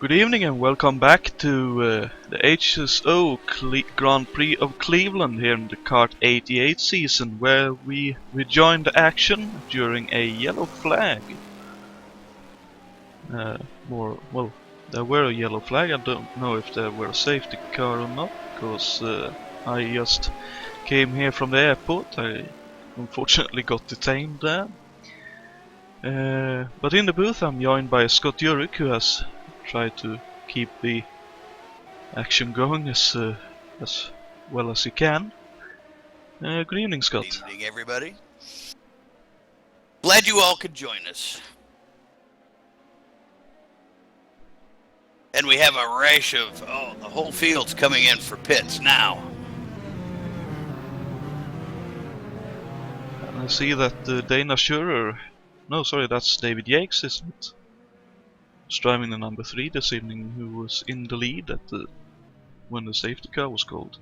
Good evening and welcome back to the HSO Grand Prix of Cleveland here in the Kart 88 season, where we rejoined the action during a yellow flag. There were a yellow flag. I don't know if there were a safety car or not, because I just came here from the airport. I unfortunately got detained there. But in the booth I'm joined by Scott Urick, who has tried to keep the action going as well as he can. Good evening, Scott. Good evening, everybody. Glad you all could join us. And we have a rash of, the whole field's coming in for pits now. And I see that Dana Schurer, no sorry, that's David Yates, isn't it? Was driving the number 3 this evening, who was in the lead at when the safety car was called.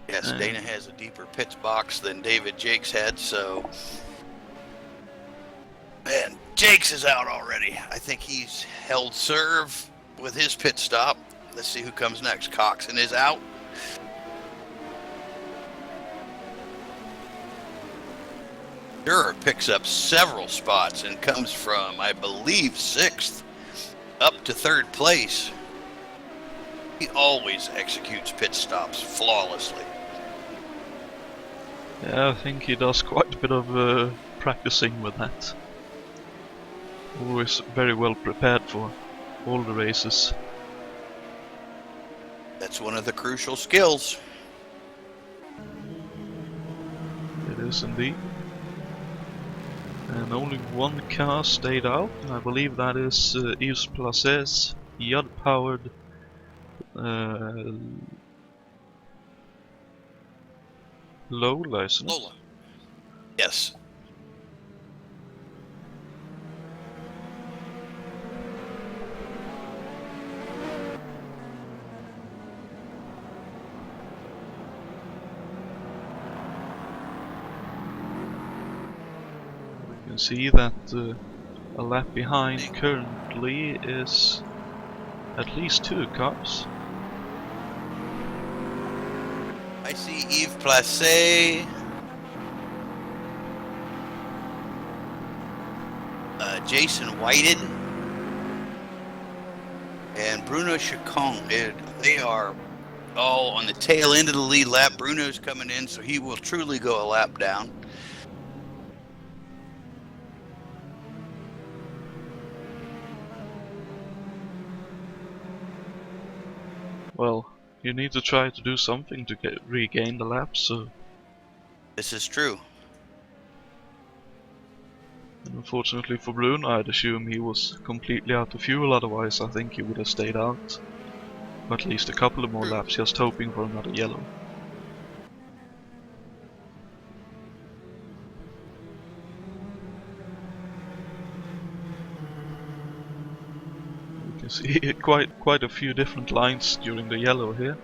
Yes, Dana has a deeper pits box than David Jakes had, so... Man, Jakes is out already. I think he's held serve with his pit stop. Let's see who comes next. Coxon is out. Schurer picks up several spots and comes from, I believe, 6th up to 3rd place. He always executes pit stops flawlessly. Yeah, I think he does quite a bit of practicing with that. Always very well prepared for all the races. That's one of the crucial skills. It is indeed. And only one car stayed out, and I believe that is Yves Place's Yud-powered Lola, isn't it? Lola. Yes. You can see that a lap behind currently is at least 2 cars. I see Yves Place, Jason Whited, and Bruno Chacon. They are all on the tail end of the lead lap. Bruno's coming in, so he will truly go a lap down. Well, you need to try to do something to regain the lap, so... This is true. And unfortunately for Bruno, I'd assume he was completely out of fuel, otherwise I think he would have stayed out. For at least a couple of more laps, just hoping for another yellow. You can see quite a few different lines during the yellow here.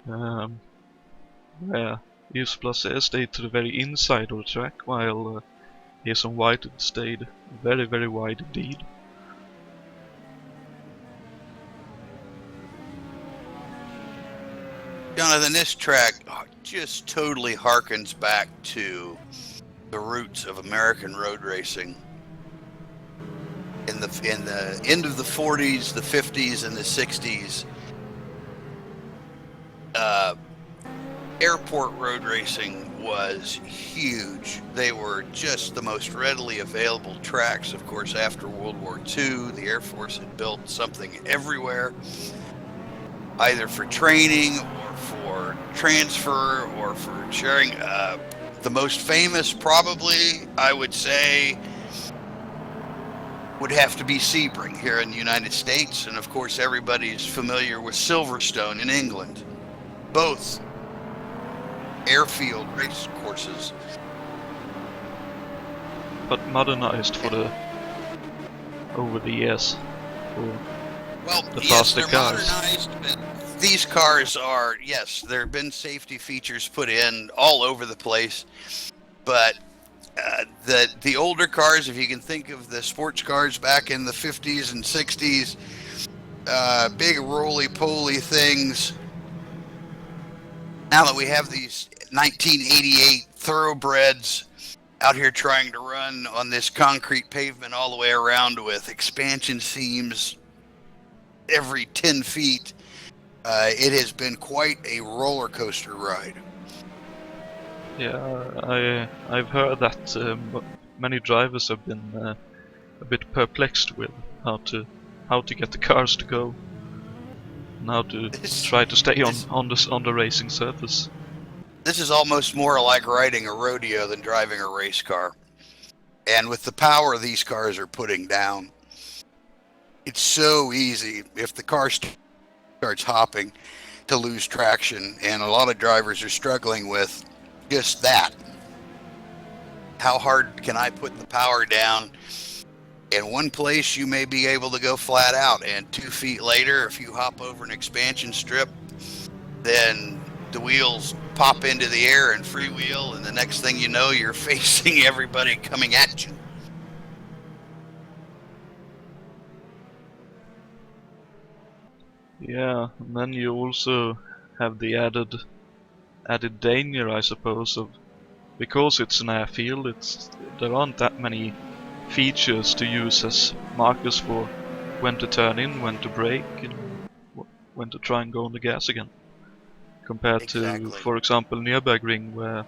Yeah, Yves Place stayed to the very inside of the track, while Jason White stayed very, very wide indeed. Jonathan, this track just totally harkens back to the roots of American road racing. In the end of the 40s, the 50s, and the 60s, airport road racing was huge. They were just the most readily available tracks. Of course, after World War II, the Air Force had built something everywhere, either for training or for transfer or for sharing. The most famous, probably, I would say, would have to be Sebring here in the United States, and of course everybody's familiar with Silverstone in England. Both airfield race courses. But modernized for over the years. Well, the yes, faster they're cars. modernized, but these cars are, yes, there have been safety features put in all over the place, but The older cars, if you can think of the sports cars back in the 50s and 60s, big roly-poly things. Now that we have these 1988 thoroughbreds out here trying to run on this concrete pavement all the way around with expansion seams every 10 feet, it has been quite a roller coaster ride. Yeah, I've heard that many drivers have been a bit perplexed with how to get the cars to go, and how to try to stay on the racing surface. This is almost more like riding a rodeo than driving a race car. And with the power these cars are putting down, it's so easy if the car starts hopping to lose traction, and a lot of drivers are struggling with just that. How hard can I put the power down? In one place you may be able to go flat out, and 2 feet later, if you hop over an expansion strip, then the wheels pop into the air and freewheel, and the next thing you know, you're facing everybody coming at you. Yeah, and then you also have the added danger, I suppose, of because it's an airfield. There aren't that many features to use as markers for when to turn in, when to brake, and when to try and go on the gas again. Compared to, for example, Nürburgring, where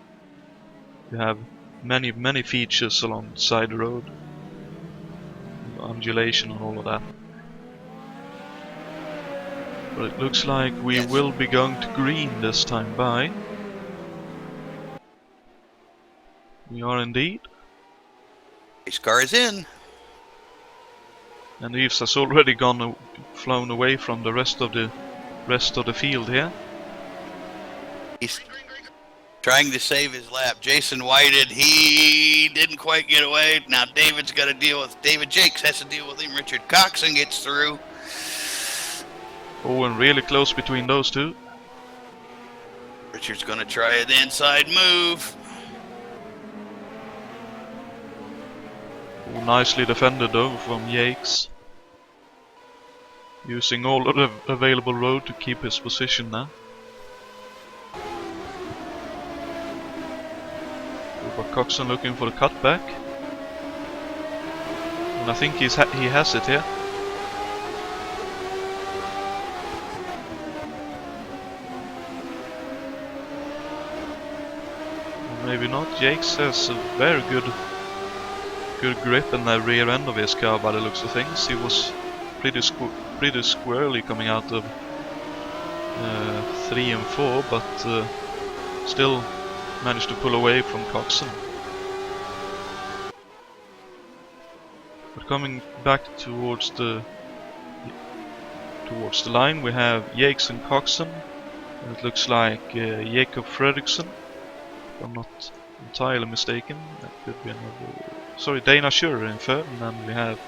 you have many features along the side road, undulation and all of that. But it looks like we will be going to green this time by. We are indeed. Race car is in. And Yves has already flown away from the rest of the field here. He's trying to save his lap. Jason Whited, he didn't quite get away. Now David Jakes has to deal with him. Richard Coxon gets through. Oh, and really close between those two. Richard's going to try the inside move. Oh, nicely defended though from Jakes. Using all of the available road to keep his position now. But Coxon looking for the cutback. And I think he has it here. Maybe not. Jakes has a very good grip in the rear end of his car by the looks of things. He was pretty squarely coming out of 3 and 4, but still managed to pull away from Coxon. But coming back towards the line, we have Jakes and Coxon. And it looks like Jakob Fredriksson, if I'm not entirely mistaken. That could be another. Sorry, Dana Schurer in third, and then we have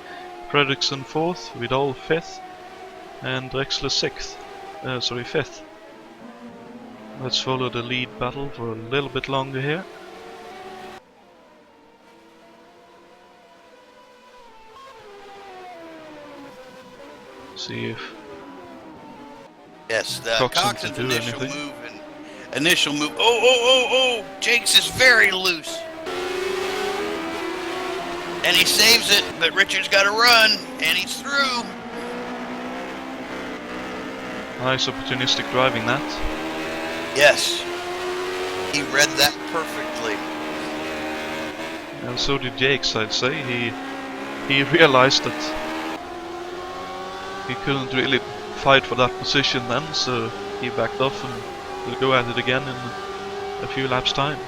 Fredriksson fourth, Vidal fifth, and Drexler fifth. Let's follow the lead battle for a little bit longer here. See if Coxon's initial move. Oh! Jakes is very loose. And he saves it, but Richard's got to run, and he's through. Nice opportunistic driving that. Yes. He read that perfectly. And so did Jakes, I'd say. He realized that he couldn't really fight for that position then, so he backed off and will go at it again in a few laps' time.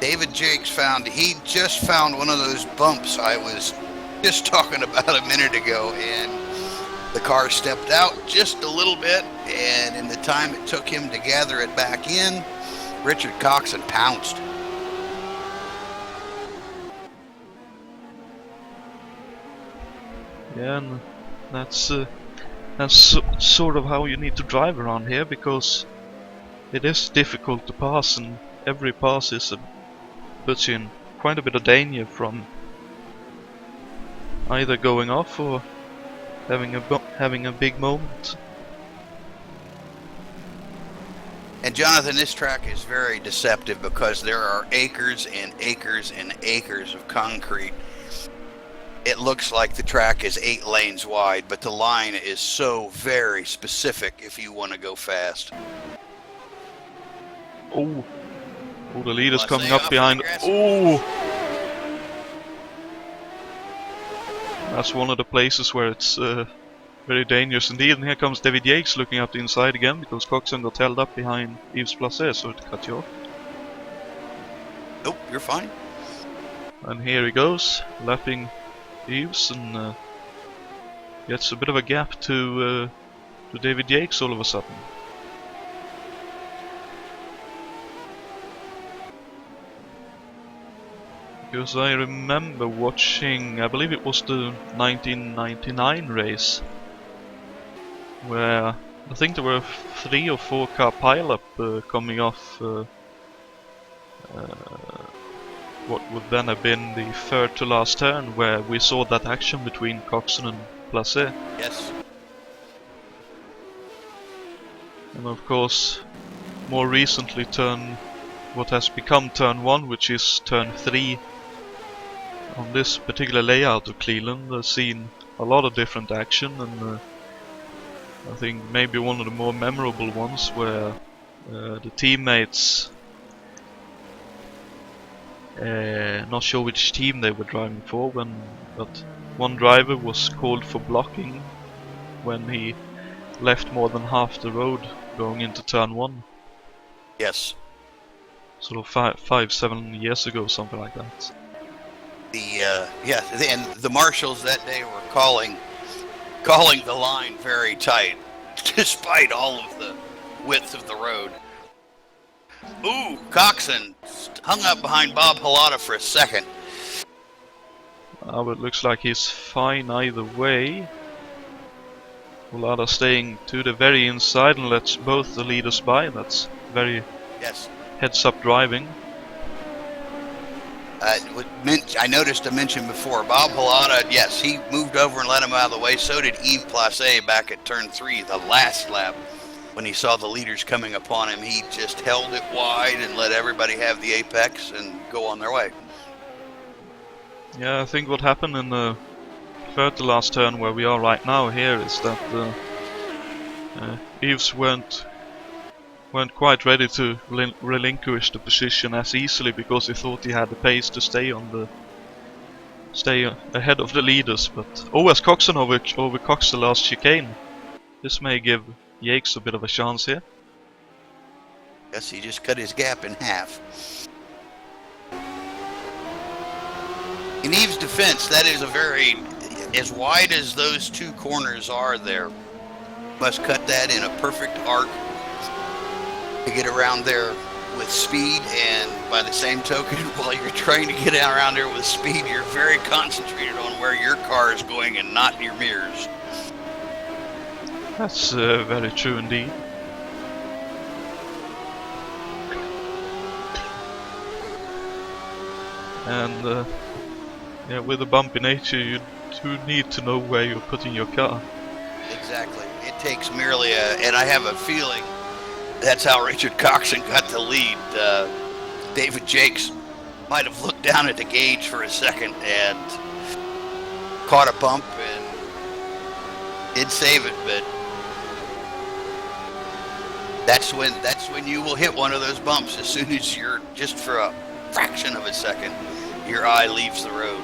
David Jakes he just found one of those bumps I was just talking about a minute ago, and the car stepped out just a little bit, and in the time it took him to gather it back in, Richard Coxon pounced. Yeah, and that's sort of how you need to drive around here, because it is difficult to pass, and every pass puts you in quite a bit of danger from either going off or having a big moment. And Jonathan, this track is very deceptive because there are acres and acres and acres of concrete. It looks like the track is 8 lanes wide, but the line is so very specific if you want to go fast. Oh, the leader's coming up behind. Oh, that's one of the places where it's very dangerous indeed. And here comes David Yates looking up the inside again because Coxon got held up behind Yves Placé, so to cut you off. Nope, you're fine. And here he goes, lapping Yves, and gets a bit of a gap to David Yates all of a sudden. Because I remember watching, I believe it was the 1999 race, where I think there were 3 or 4 car pileup coming off what would then have been the 3rd to last turn, where we saw that action between Coxon and Placé. Yes. And of course, more recently what has become turn 1, which is turn 3 on this particular layout of Cleveland, has seen a lot of different action, and I think maybe one of the more memorable ones where the teammates, not sure which team they were driving for, but one driver was called for blocking when he left more than half the road going into turn 1. Yes. Sort of 5-7 years ago, something like that. And the marshals that day were calling the line very tight, despite all of the width of the road. Ooh, Coxon hung up behind Bob Halata for a second. But it looks like he's fine either way. Halata staying to the very inside and lets both the leaders by. That's very heads-up driving. I noticed a mention before. Bob Halata, yes, he moved over and let him out of the way. So did Yves Placé back at turn 3, the last lap. When he saw the leaders coming upon him, he just held it wide and let everybody have the apex and go on their way. Yeah, I think what happened in the 3rd to last turn where we are right now here is that Yves weren't quite ready to relinquish the position as easily because he thought he had the pace to stay ahead of the leaders. But as Coxon overcocks the last chicane, this may give Yates a bit of a chance here. Yes, he just cut his gap in half. In Yves' defense, that is as wide as those 2 corners are there, must cut that in a perfect arc to get around there with speed, and by the same token, while you're trying to get around there with speed, you're very concentrated on where your car is going and not your mirrors. That's very true indeed. And with a bumpy nature, you do need to know where you're putting your car. Exactly. It takes merely and I have a feeling that's how Richard Coxon got the lead. David Jakes might have looked down at the gauge for a second and caught a bump and did save it, but that's when you will hit one of those bumps. As soon as you're, just for a fraction of a second, your eye leaves the road.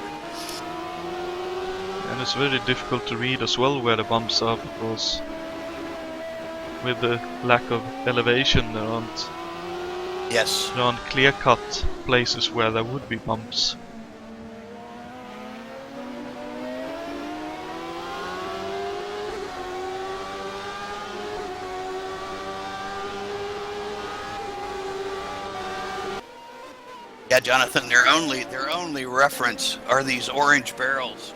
And it's very difficult to read as well where the bumps are, because with the lack of elevation there aren't clear-cut places where there would be bumps. Yeah, Jonathan, their only reference are these orange barrels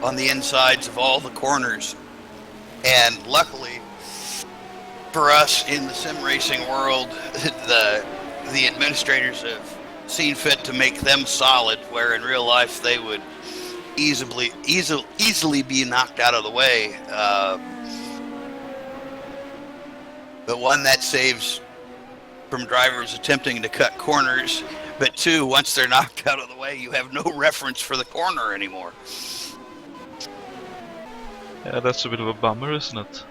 on the insides of all the corners. And luckily for us in the sim racing world, the administrators have seen fit to make them solid, where in real life they would easily be knocked out of the way. But one, that saves from drivers attempting to cut corners, but two, once they're knocked out of the way, you have no reference for the corner anymore. Yeah, that's a bit of a bummer, isn't it?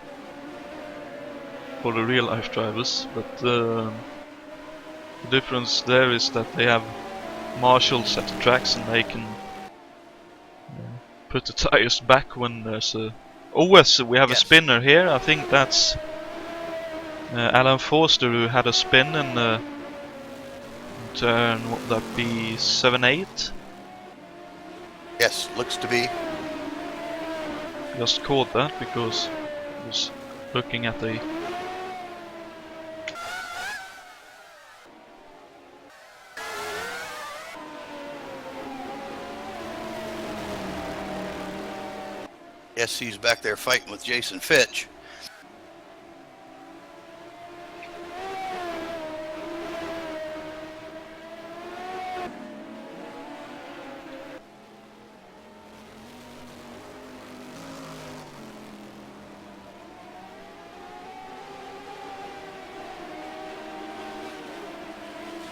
For the real life drivers, but the difference there is that they have marshals at the tracks and they can put the tires back when there's a... Oh, so we have a spinner here. I think that's Alan Forster, who had a spin in turn, what would that be, 7-8? Yes, looks to be. Just caught that because I was looking at the... Yes, he's back there fighting with Jason Fitch.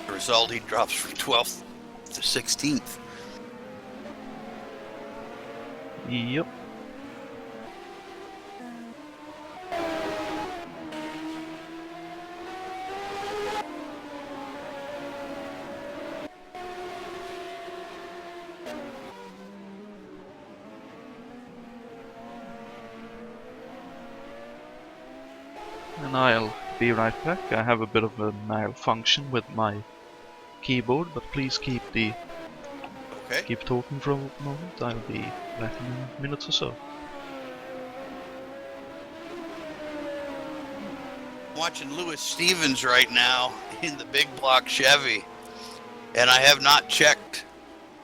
The result, he drops from 12th to 16th. Yep. And I'll be right back. I have a bit of a malfunction with my keyboard, but please keep talking for a moment. I'll be back in a minute or so. Watching Lewis Stevens right now in the big block Chevy, and I have not checked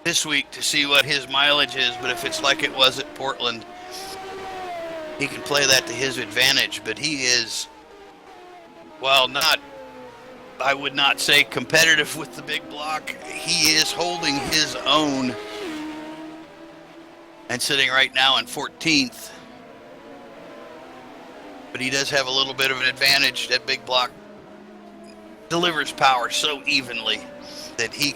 this week to see what his mileage is, but if it's like it was at Portland, he can play that to his advantage. But he is, well, I would not say competitive with the big block. He is holding his own and sitting right now in 14th. But he does have a little bit of an advantage. That big block delivers power so evenly that he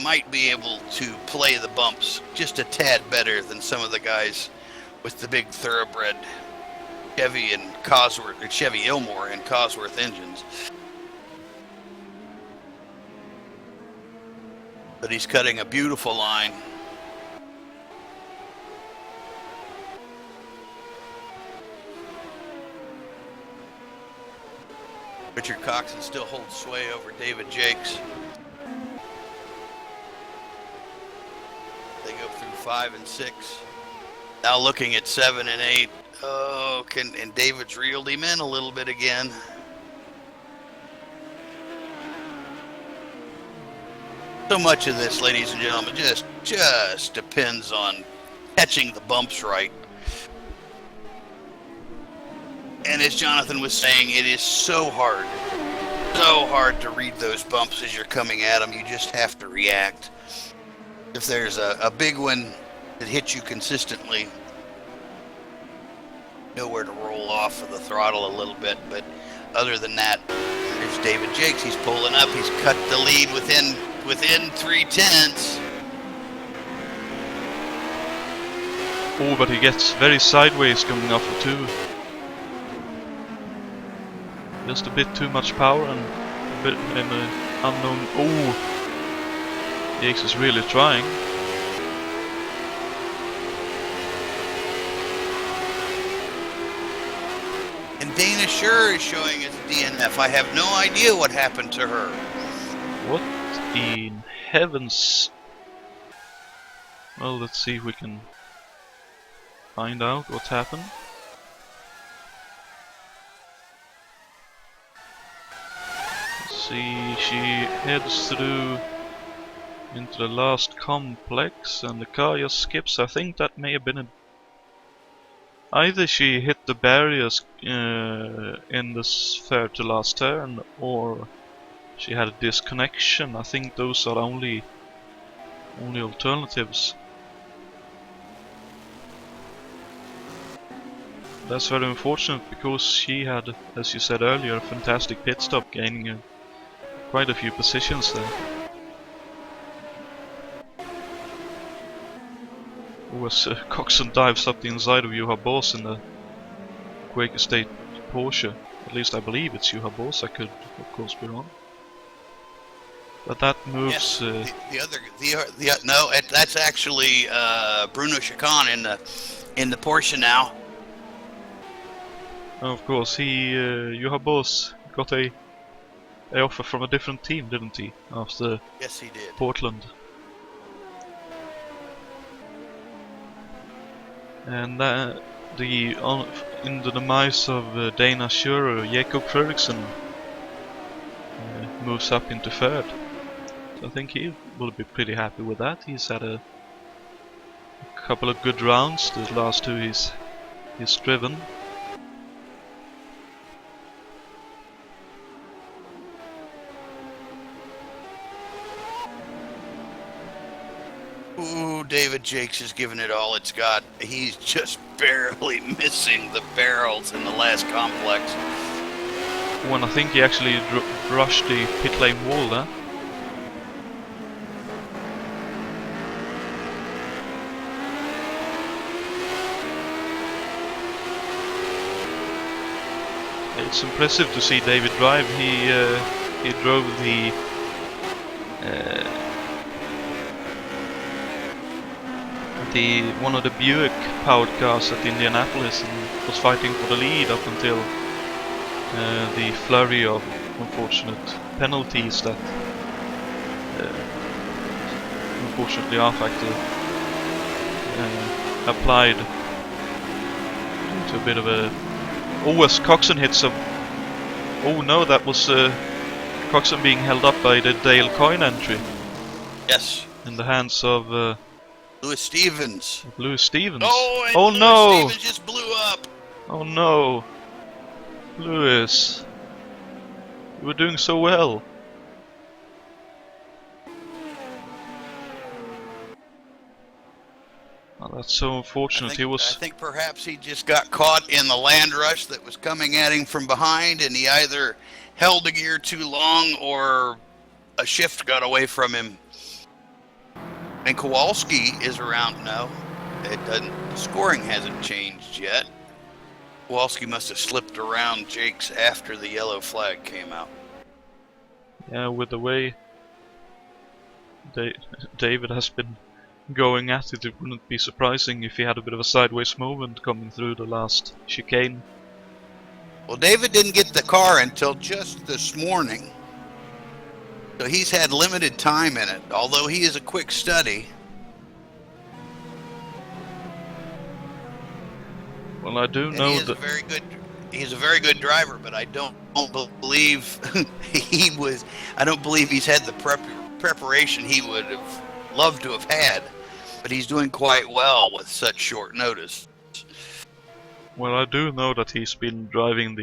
might be able to play the bumps just a tad better than some of the guys with the big thoroughbred Chevy and Cosworth, or Chevy Ilmore and Cosworth engines. But he's cutting a beautiful line. Richard Coxon still holds sway over David Jakes. They go through 5 and 6. Now looking at 7 and 8. Oh, and David's reeled him in a little bit again. So much of this, ladies and gentlemen, just depends on catching the bumps right. And as Jonathan was saying, it is so hard to read those bumps as you're coming at them. You just have to react. If there's a big one that hits you consistently, know where to roll off of the throttle a little bit. But other than that, there's David Jakes. He's pulling up. He's cut the lead within 3/10. Oh, but he gets very sideways coming off the 2. Just a bit too much power and a bit in an unknown... Oh! Jakes is really trying. And Dana Sure is showing his DNF. I have no idea what happened to her. What in heavens? Well, let's see if we can find out what happened. See, she heads through into the last complex and the car just skips. I think that may have been either she hit the barriers in this fair to last turn, or she had a disconnection. I think those are the only alternatives. That's very unfortunate because she had, as you said earlier, a fantastic pit stop, gaining quite a few positions there. Was Coxon dives up the inside of Juha Boss in the Quake Estate Porsche. At least I believe it's Juha Boss. I could, of course, be wrong. But that moves. Yes, that's actually Bruno Chacon in the Porsche now. Of course, Juha Boss got a offer from a different team, didn't he? After yes, he did. Portland. And in the demise of Dana Schurer, Jakob Fredriksson moves up into third. So I think he will be pretty happy with that. He's had a couple of good rounds. The last two he's driven. Ooh, David Jakes is giving it all it's got. He's just barely missing the barrels in the last complex. When I think he actually brushed the pit lane wall there. It's impressive to see David drive. He drove the one of the Buick powered cars at Indianapolis and was fighting for the lead up until the flurry of unfortunate penalties that unfortunately R-Factor applied due to a bit of a... Oh, as Coxon hits a... Oh no, that was Coxon being held up by the Dale Coyne entry. Yes. In the hands of... Lewis Stevens. Lewis Stevens. Oh no! Lewis Stevens just blew up. Oh no, Lewis, you were doing so well. Oh, that's so unfortunate. I think perhaps he just got caught in the land rush that was coming at him from behind, and he either held a gear too long or a shift got away from him. And Kowalski is around now. The scoring hasn't changed yet. Kowalski must have slipped around Jakes after the yellow flag came out. Yeah, with the way David has been going at it, it wouldn't be surprising if he had a bit of a sideways movement coming through the last chicane. Well, David didn't get the car until just this morning. So he's had limited time in it, although he is a quick study. Well, I do know that he's a very good driver, but I don't believe I don't believe he's had the preparation he would have loved to have had. But he's doing quite well with such short notice. Well, I do know that he's been driving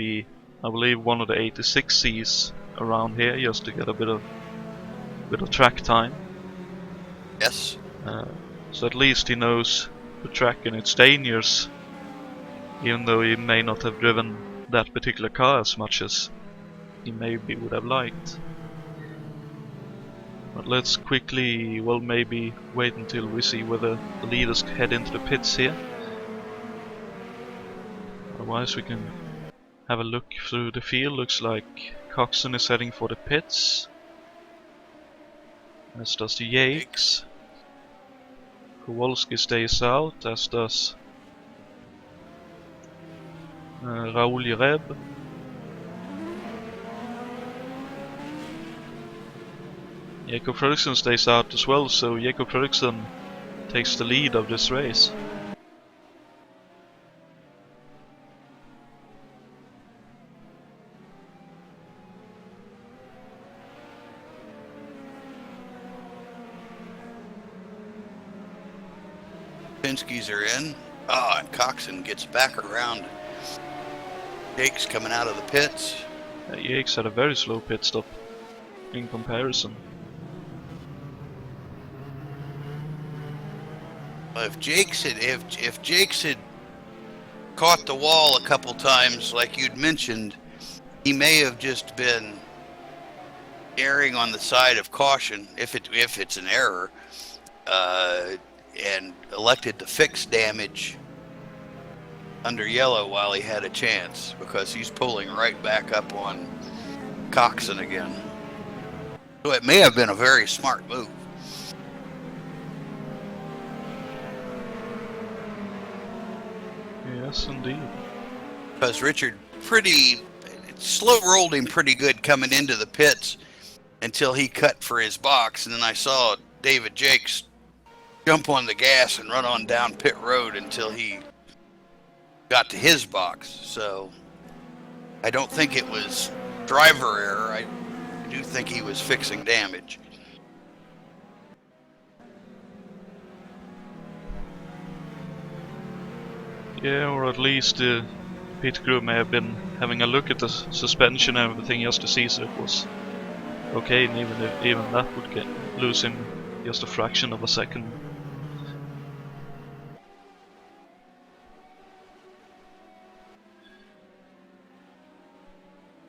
I believe one of the 86Cs around here just to get a bit of track time. Yes. So at least he knows the track and its dangers, even though he may not have driven that particular car as much as he maybe would have liked. But let's quickly, well, maybe wait until we see whether the leaders head into the pits here. Otherwise we can have a look through the field. Looks like Coxon is heading for the pits, as does the Yakes. Kowalski stays out, as does Raoul Jereb. Jakob Fredriksson stays out as well, so Jakob Fredriksson takes the lead of this race. Pinsky's are in. Oh, and Coxon gets back around. Jake's coming out of the pits. Yakes had a very slow pit stop. in comparison. If Jake's had caught the wall a couple times, like you'd mentioned, he may have just been erring on the side of caution, if it's an error, and elected to fix damage under yellow while he had a chance, because he's pulling right back up on Coxon again. So it may have been a very smart move. Yes, indeed. Because Richard slow rolled him pretty good coming into the pits until he cut for his box, and then I saw David Jakes jump on the gas and run on down pit road until he got to his box. So I don't think it was driver error. I do think he was fixing damage. Yeah, or at least the pit crew may have been having a look at the suspension and everything just to see so it was okay, and even that would lose him just a fraction of a second.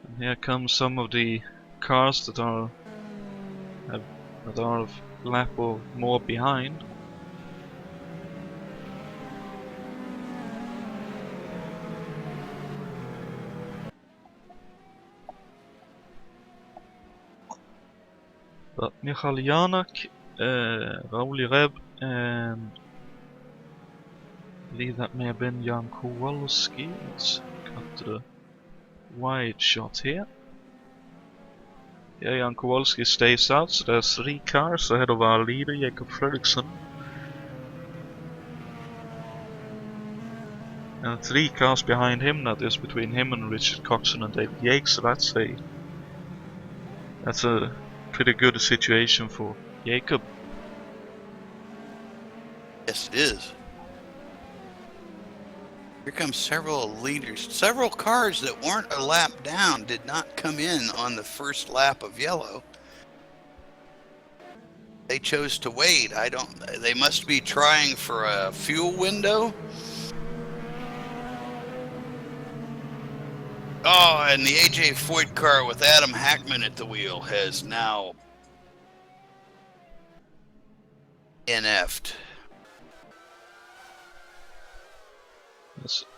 And here come some of the cars that are a lap or more behind. But Michal Janak, Raul Reb, and I believe that may have been Jan Kowalski. Let's cut to the wide shot here. Yeah, Jan Kowalski stays out, so there's 3 cars ahead of our leader, Jakob Fredriksson. And 3 cars behind him, that is between him and Richard Coxon and David Yakes, so that's a pretty good situation for Jakob. Yes, it is. Here comes several leaders. Several cars that weren't a lap down did not come in on the first lap of yellow. They chose to wait. They must be trying for a fuel window. Oh, and the AJ Foyt car with Adam Hackman at the wheel has now NF'd.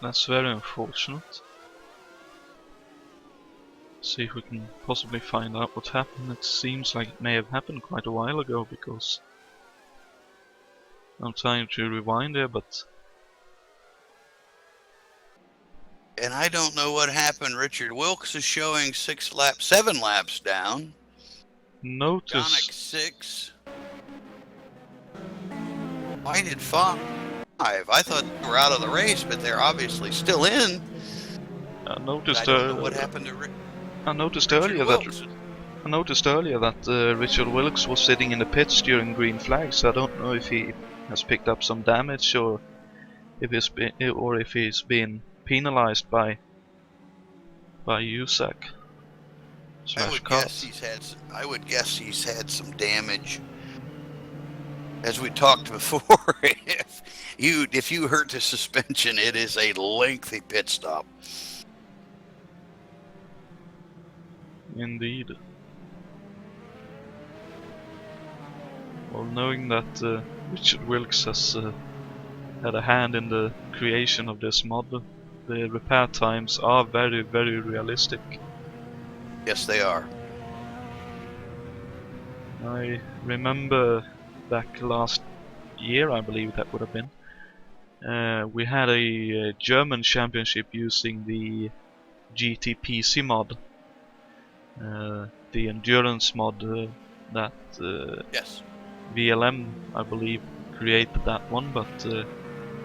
That's very unfortunate. See if we can possibly find out what happened. It seems like it may have happened quite a while ago, because I'm trying to rewind there, but and I don't know what happened. Richard Wilkes is showing 7 laps down. Notice. Janak 6. Why did 5? I thought they were out of the race, but they're obviously still in. I noticed. I don't know what happened to I noticed earlier that Richard Wilkes was sitting in the pits during green flags. I don't know if he has picked up some damage or if he's been penalized by USAC. I would guess he's had some damage. As we talked before, if you hurt the suspension, it is a lengthy pit stop. Indeed. Well, knowing that Richard Wilkes has had a hand in the creation of this mod, the repair times are very, very realistic. Yes, they are. I remember back last year, I believe that would have been, we had a German championship using the GTPC mod, the endurance mod that yes. VLM, I believe, created that one, but it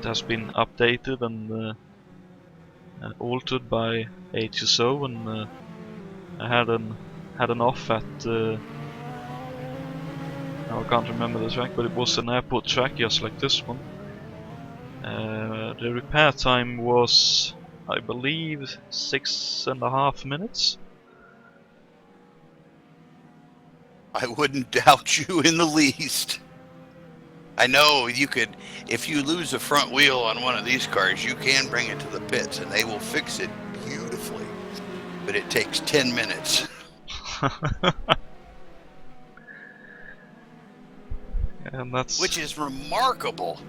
has been updated and altered by HSO, and I had an off at I can't remember the track, but it was an airport track just like this one. The repair time was, I believe, 6.5 minutes. I wouldn't doubt you in the least. I know you could, if you lose a front wheel on one of these cars, you can bring it to the pits and they will fix it beautifully. But it takes 10 minutes. And that's... Which is remarkable.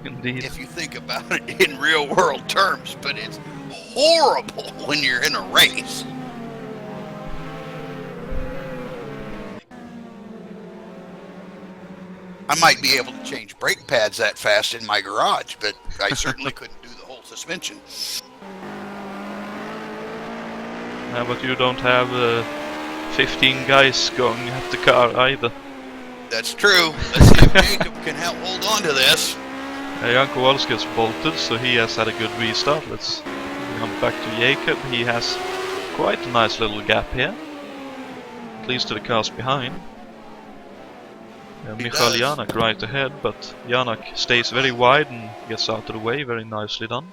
Indeed. If you think about it in real world terms, but it's horrible when you're in a race. I might be able to change brake pads that fast in my garage, but I certainly couldn't do the whole suspension. Yeah, but you don't have 15 guys going at the car either. That's true. Let's see if Jacob can help hold on to this. Jan Kowalski's bolted, so he has had a good restart. Let's come back to Jacob. He has quite a nice little gap here, at least to the cars behind. Michael Janak right ahead, but Janak stays very wide and gets out of the way. Very nicely done.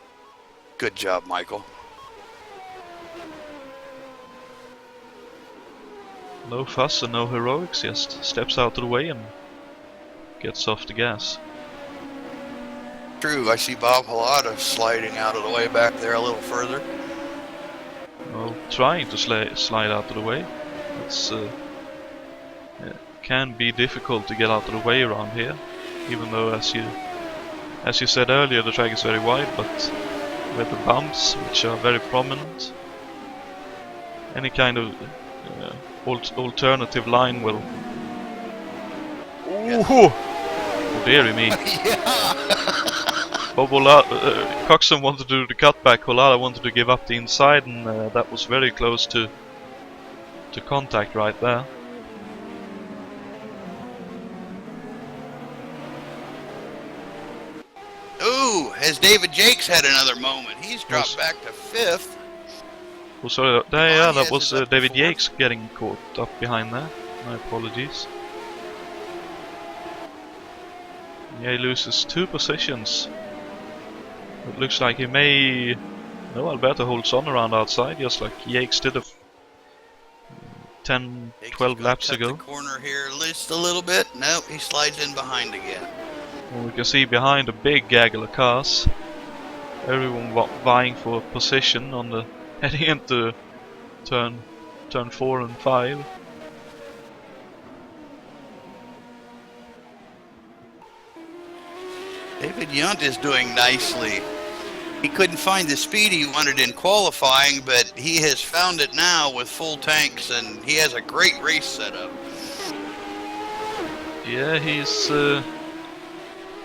Good job, Michael. No fuss and no heroics, just steps out of the way and gets off the gas. True, I see Bob Halada sliding out of the way back there a little further. Well, trying to slide out of the way. It's can be difficult to get out of the way around here, even though as you said earlier, the track is very wide, but with the bumps, which are very prominent, any kind of alternative line will... Oh dearie me. Coxon wanted to do the cutback, Holada wanted to give up the inside, and that was very close to contact right there. Ooh, has David Jakes had another moment? He's dropped back to 5th. Oh, sorry, yeah, that was David Yates getting caught up behind there. My apologies. Yeah, he loses 2 positions. It looks like he may... No, Alberto holds on around outside, just like Yates did 10-12 laps ago. The corner here just a little bit. Nope, he slides in behind again. Well, we can see behind a big gaggle of cars. Everyone vying for position on the heading into turn 4 and 5. David Yunt is doing nicely. He couldn't find the speed he wanted in qualifying, but he has found it now with full tanks, and he has a great race setup. Yeah,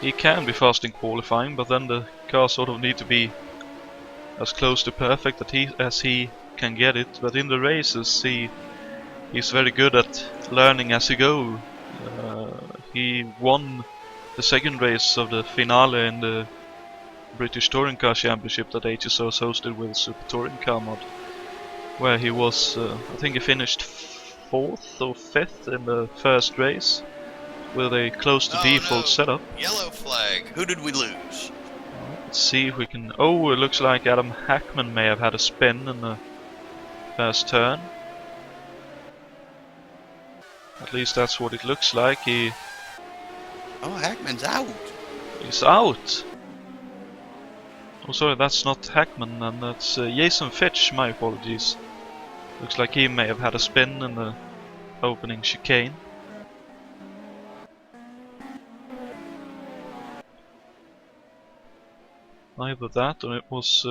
he can be fast in qualifying, but then the cars sort of need to be as close to perfect as he can get it. But in the races, he's very good at learning as he goes. He won the second race of the finale in the British Touring Car Championship that HSO hosted with Super Touring Car Mod, where he was, I think he finished 4th or 5th in the first race with a close to default setup. Yellow flag. Who did we lose? Let's see if we can... Oh, it looks like Adam Hackman may have had a spin in the first turn. At least that's what it looks like. Oh, Hackman's out. He's out. Oh, sorry, that's not Hackman, and that's Jason Fitch. My apologies. Looks like he may have had a spin in the opening chicane. Either that, or it was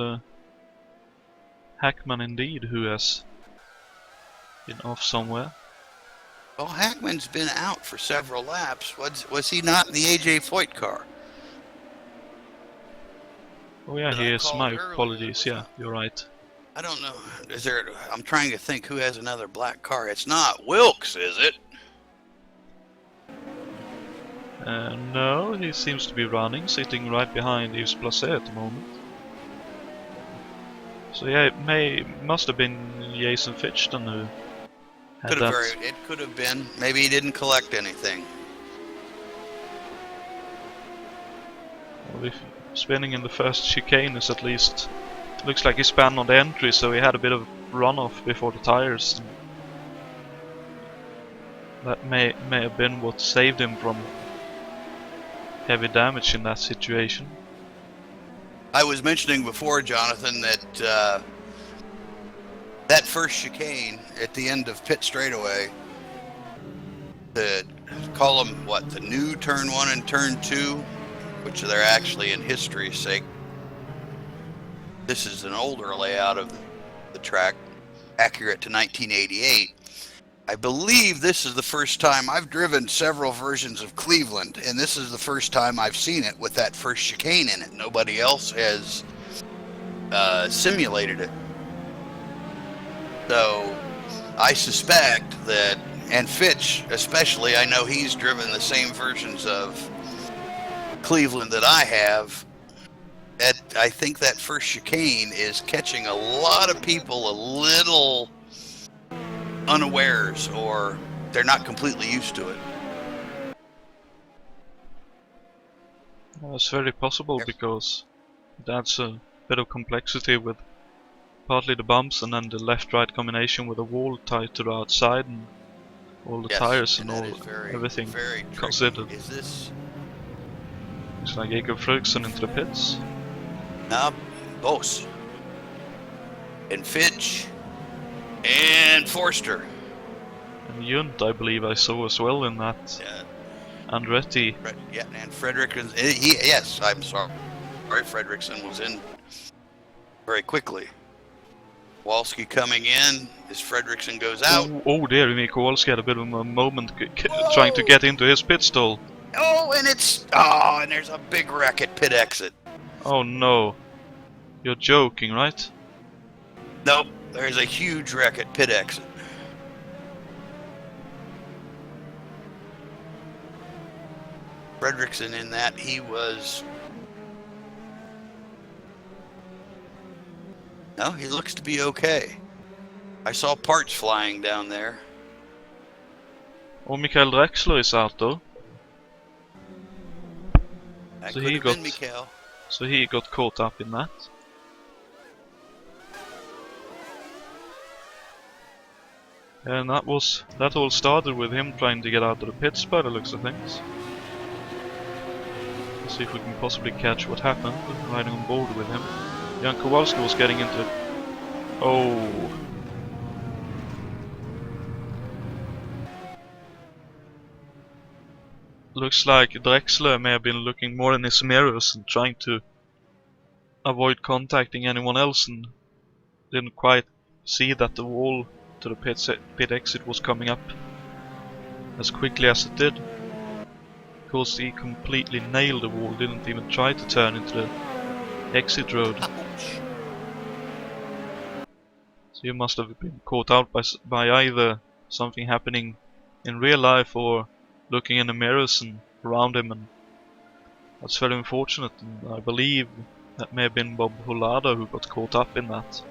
Hackman indeed who has been off somewhere. Well, Hackman's been out for several laps. Was he not in the AJ Foyt car? Oh yeah, he is. My apologies. Yeah, you're right. I don't know. Is there? I'm trying to think who has another black car. It's not Wilkes, is it? No, he seems to be running, sitting right behind Yves Placet at the moment. So yeah, it must have been Jason Fitch then who had that. It could have been. Maybe he didn't collect anything. Well, if spinning in the first chicane is at least... Looks like he spun on the entry, so he had a bit of runoff before the tires. That may have been what saved him from heavy damage in that situation. I was mentioning before, Jonathan, that that first chicane at the end of pit straightaway, call them what, the new turn 1 and turn 2, which they're actually in history's sake. This is an older layout of the track, accurate to 1988. I believe this is the first time I've driven several versions of Cleveland, and this is the first time I've seen it with that first chicane in it. Nobody else has simulated it. So I suspect that, and Fitch especially, I know he's driven the same versions of Cleveland that I have. I think that first chicane is catching a lot of people a little unawares, or they're not completely used to it. Well, it's very possible because it adds a bit of complexity with partly the bumps and then the left-right combination with a wall tied to the outside and all the tires and all everything very considered. Is this? It's like Jakob Fredriksson into the pits. Now, Bose and Fitch and Forster. And Junt, I believe I saw as well in that. Yeah. Andretti. Yeah, and Fredriksson. Yes, I'm sorry. Fredriksson was in very quickly. Kowalski coming in as Fredriksson goes out. Oh dear, Kowalski had a bit of a moment trying to get into his pit stall. Oh, and and there's a big wreck at pit exit. Oh no. You're joking, right? Nope, there's a huge wreck at pit exit. Fredriksson in that, he was... No, he looks to be okay. I saw parts flying down there. Oh, Mikael Drexler is out though. That So could he have been Mikael. So he got caught up in that. And that all started with him trying to get out of the pits by the looks of things. Let's see if we can possibly catch what happened, riding on board with him. Jan Kowalski was getting into... Oh... Looks like Drexler may have been looking more in his mirrors and trying to avoid contacting anyone else and didn't quite see that the wall to the pit exit was coming up as quickly as it did. Because he completely nailed the wall, didn't even try to turn into the exit road. Ouch. So he must have been caught out by either something happening in real life or looking in the mirrors and around him, and that's very unfortunate, and I believe that may have been Bob Holada who got caught up in that.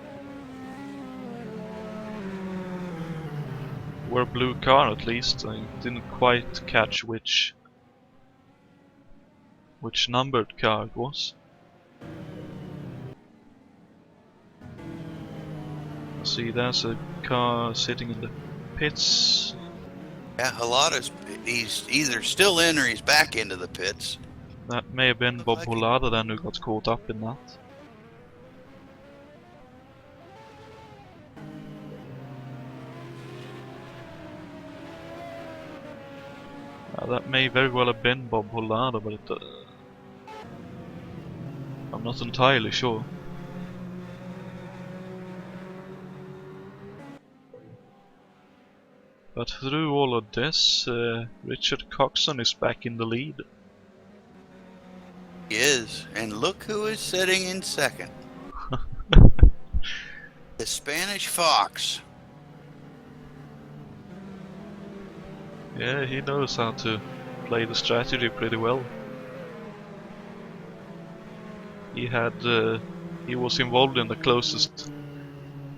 Wore a blue car at least. I didn't quite catch which numbered car it was. See, there's a car sitting in the pits. Yeah, he's either still in or he's back into the pits. That may have been Bob Holada then who got caught up in that. That may very well have been Bob Holada, but I'm not entirely sure. But through all of this, Richard Coxon is back in the lead. He is, and look who is sitting in second. The Spanish Fox. Yeah, he knows how to play the strategy pretty well. He was involved in the closest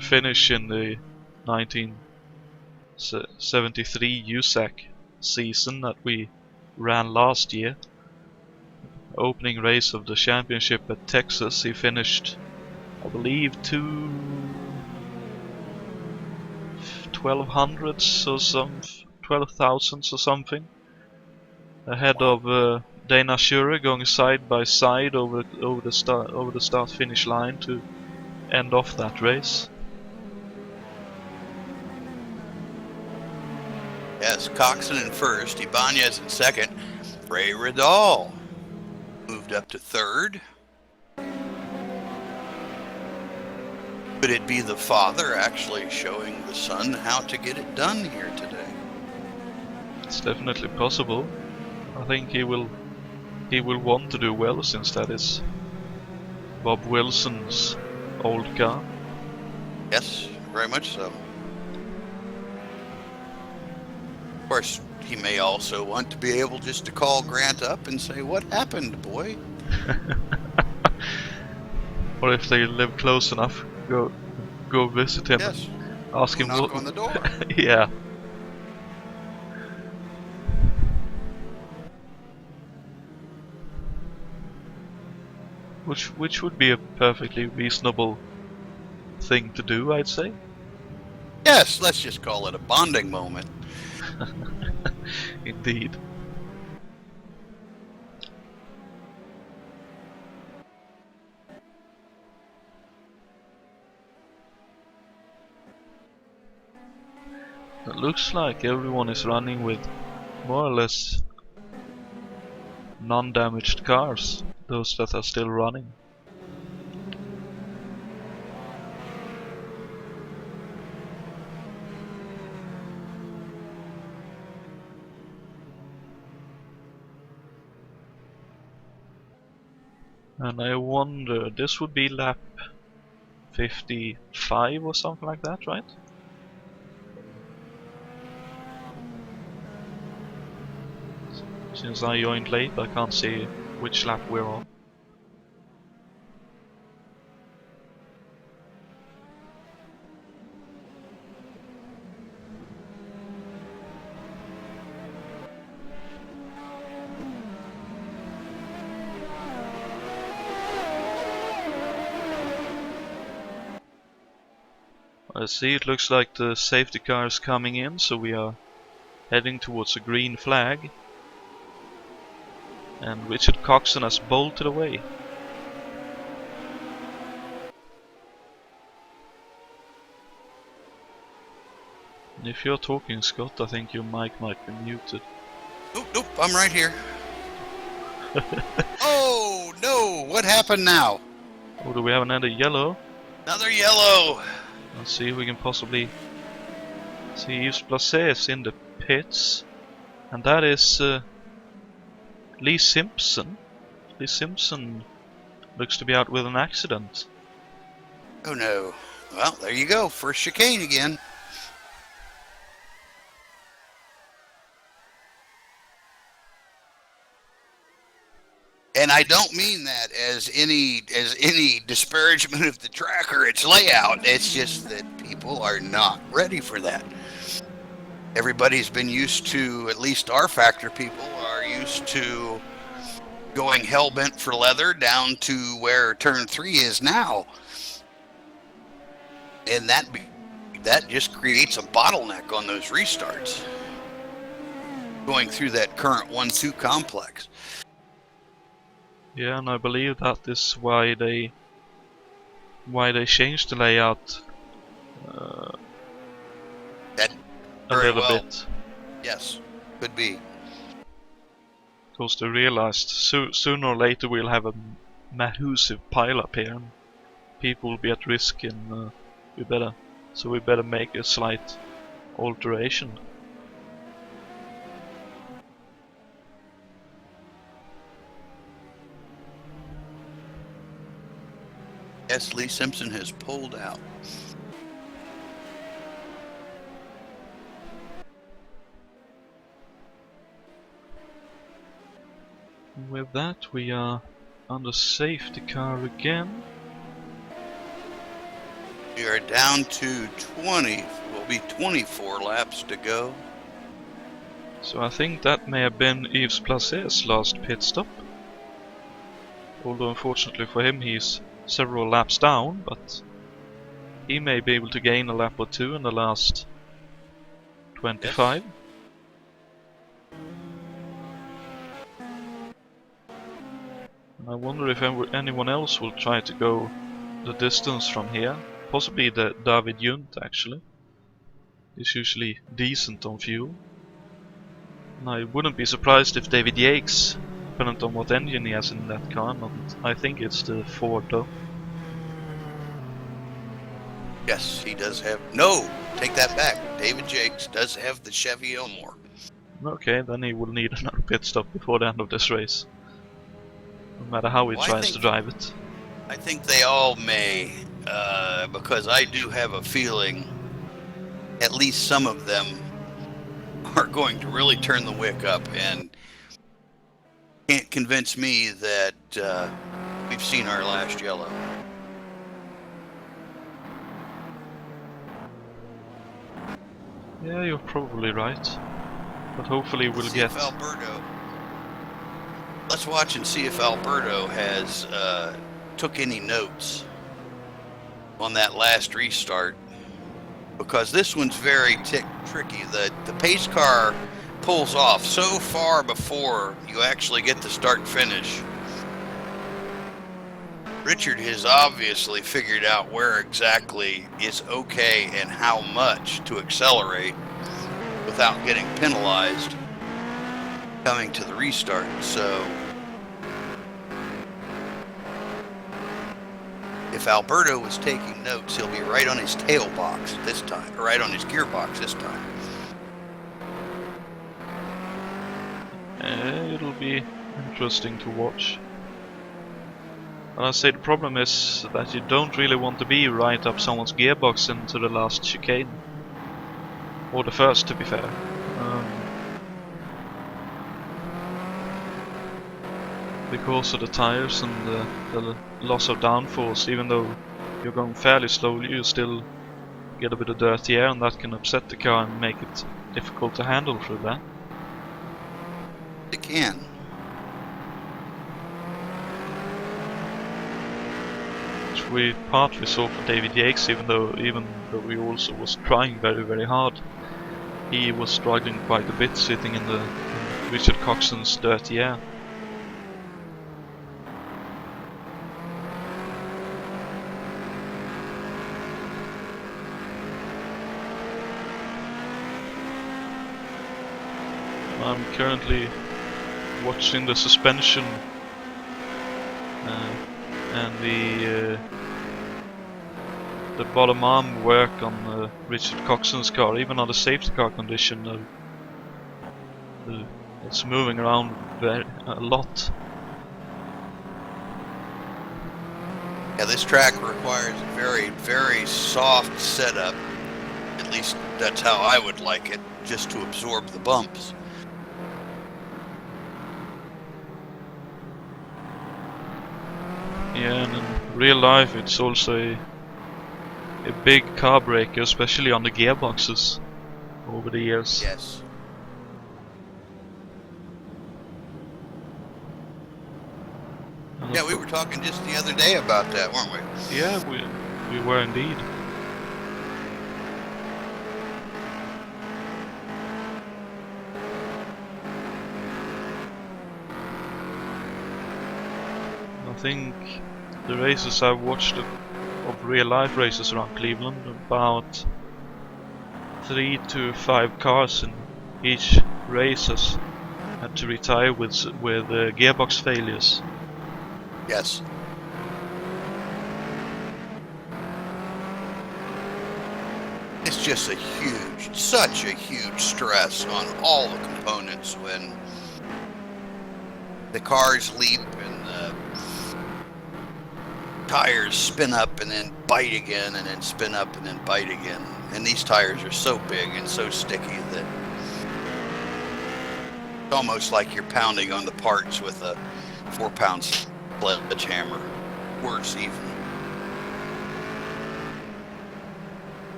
finish in the 1973 USAC season that we ran last year. Opening race of the championship at Texas, he finished, I believe, 1200s or some 12 thousandths or something ahead of Dana Shure, going side by side over the start finish line to end off that race. Yes, Coxon in first, Ibanez in second. Ray Riddall moved up to third. Could it be the father actually showing the son how to get it done here today? It's definitely possible. I think he will want to do well, since that is Bob Wilson's old car. Yes, very much so. Of course, he may also want to be able just to call Grant up and say, "What happened, boy?" Or if they live close enough, go visit him. Yes. And ask him knock on the door. Yeah. Which would be a perfectly reasonable thing to do, I'd say. Yes, let's just call it a bonding moment. Indeed. It looks like everyone is running with more or less non-damaged cars, those that are still running. And I wonder, this would be lap 55 or something like that, right? Since I joined late, I can't see which lap we're on. I see, it looks like the safety car is coming in, so we are heading towards a green flag. And Richard Coxon has bolted away. And if you're talking, Scott, I think your mic might be muted. Nope, I'm right here. Oh, no, what happened now? Oh, do we have another yellow? Another yellow. Let's see if we can possibly see Yves Blasé in the pits. And that is Lee Simpson. Lee Simpson looks to be out with an accident. Oh no. Well, there you go. First chicane again. And I don't mean that as any disparagement of the track or its layout. It's just that people are not ready for that. Everybody's been used to, at least our factor people are used to going hell-bent for leather down to where turn 3 is now. And that just creates a bottleneck on those restarts. Going through that current 1-2 complex. Yeah, and I believe that is why they changed the layout That a very little well. bit. Yes, could be. Because they realized sooner or later we'll have a massive pile-up here, and people will be at risk, and we better make a slight alteration. Yes, Lee Simpson has pulled out. With that, we are on the safety car again. We are down to 20. Will be 24 laps to go. So I think that may have been Yves Blasé's last pit stop. Although unfortunately for him he's several laps down, but he may be able to gain a lap or two in the last 25. Yes. And I wonder if anyone else will try to go the distance from here. Possibly the David Junt, actually. He's usually decent on fuel. And I wouldn't be surprised if David Yates, depending on what engine he has in that car, I think it's the Ford though. Yes, he does have... No! Take that back. David Jakes does have the Chevy Elmore. Okay, then he will need another pit stop before the end of this race. No matter how he tries to drive it. I think they all may, because I do have a feeling at least some of them are going to really turn the wick up, and can't convince me that we've seen our last yellow. Yeah, you're probably right. But hopefully we'll get... Alberto. Let's watch and see if Alberto has took any notes on that last restart, because this one's very tricky. The pace car pulls off so far before you actually get to start and finish. Richard has obviously figured out where exactly is okay and how much to accelerate without getting penalized coming to the restart. So if Alberto was taking notes, he'll be right on his tail box this time, or right on his gearbox this time. It'll be interesting to watch. And I say the problem is that you don't really want to be right up someone's gearbox into the last chicane. Or the first, to be fair. Because of the tires and the loss of downforce, even though you're going fairly slowly, you still get a bit of dirty air, and that can upset the car and make it difficult to handle through that. It can. Which we partly saw for David Yates, even though he also was trying very, very hard. He was struggling quite a bit sitting in Richard Coxon's dirty air. I'm currently watching the suspension and the bottom arm work on Richard Coxon's car. Even on the safety car condition, it's moving around a lot. Yeah, this track requires a very, very soft setup. At least that's how I would like it, just to absorb the bumps. Yeah, and in real life it's also a big car breaker, especially on the gearboxes over the years. Yes. Yeah, we were talking just the other day about that, weren't we? Yeah, we were indeed. I think the races I've watched of real life races around Cleveland, about 3 to 5 cars in each race has had to retire with gearbox failures. Yes. It's just such a huge stress on all the components when the cars leap and the tires spin up and then bite again and then spin up and then bite again. And these tires are so big and so sticky that it's almost like you're pounding on the parts with a 4-pound sledgehammer. Worse even.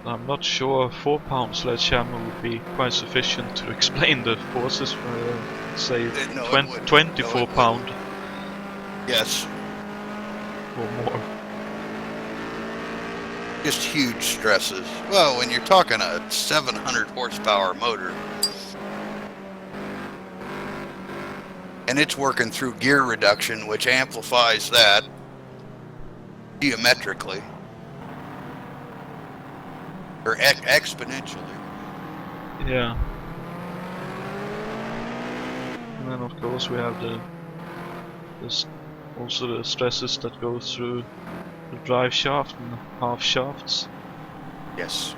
I'm not sure a 4-pound sledgehammer would be quite sufficient to explain the forces for, say, 24 pound. Yes. Or more. Just huge stresses. Well, when you're talking a 700 horsepower motor, And it's working through gear reduction, which amplifies that geometrically. Or exponentially. Yeah. And then of course we have also the stresses that go through the drive shaft and half shafts. Yes.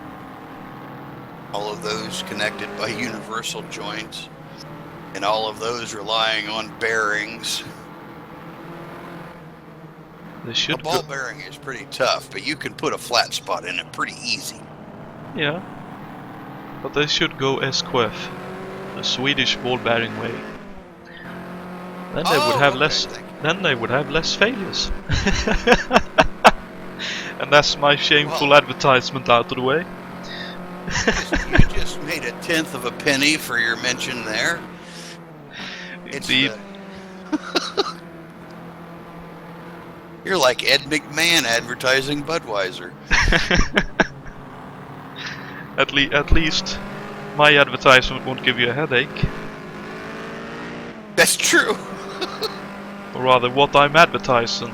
All of those connected by universal joints. And all of those relying on bearings. They should a ball bearing is pretty tough, but you can put a flat spot in it pretty easy. Yeah. But they should go SQF, the Swedish ball bearing way. Then they would have less. Then they would have less failures. And that's my shameful advertisement out of the way. You just made 1/10 of a penny for your mention there. Indeed. You're like Ed McMahon advertising Budweiser. At least my advertisement won't give you a headache. That's true. Or rather, what I'm advertising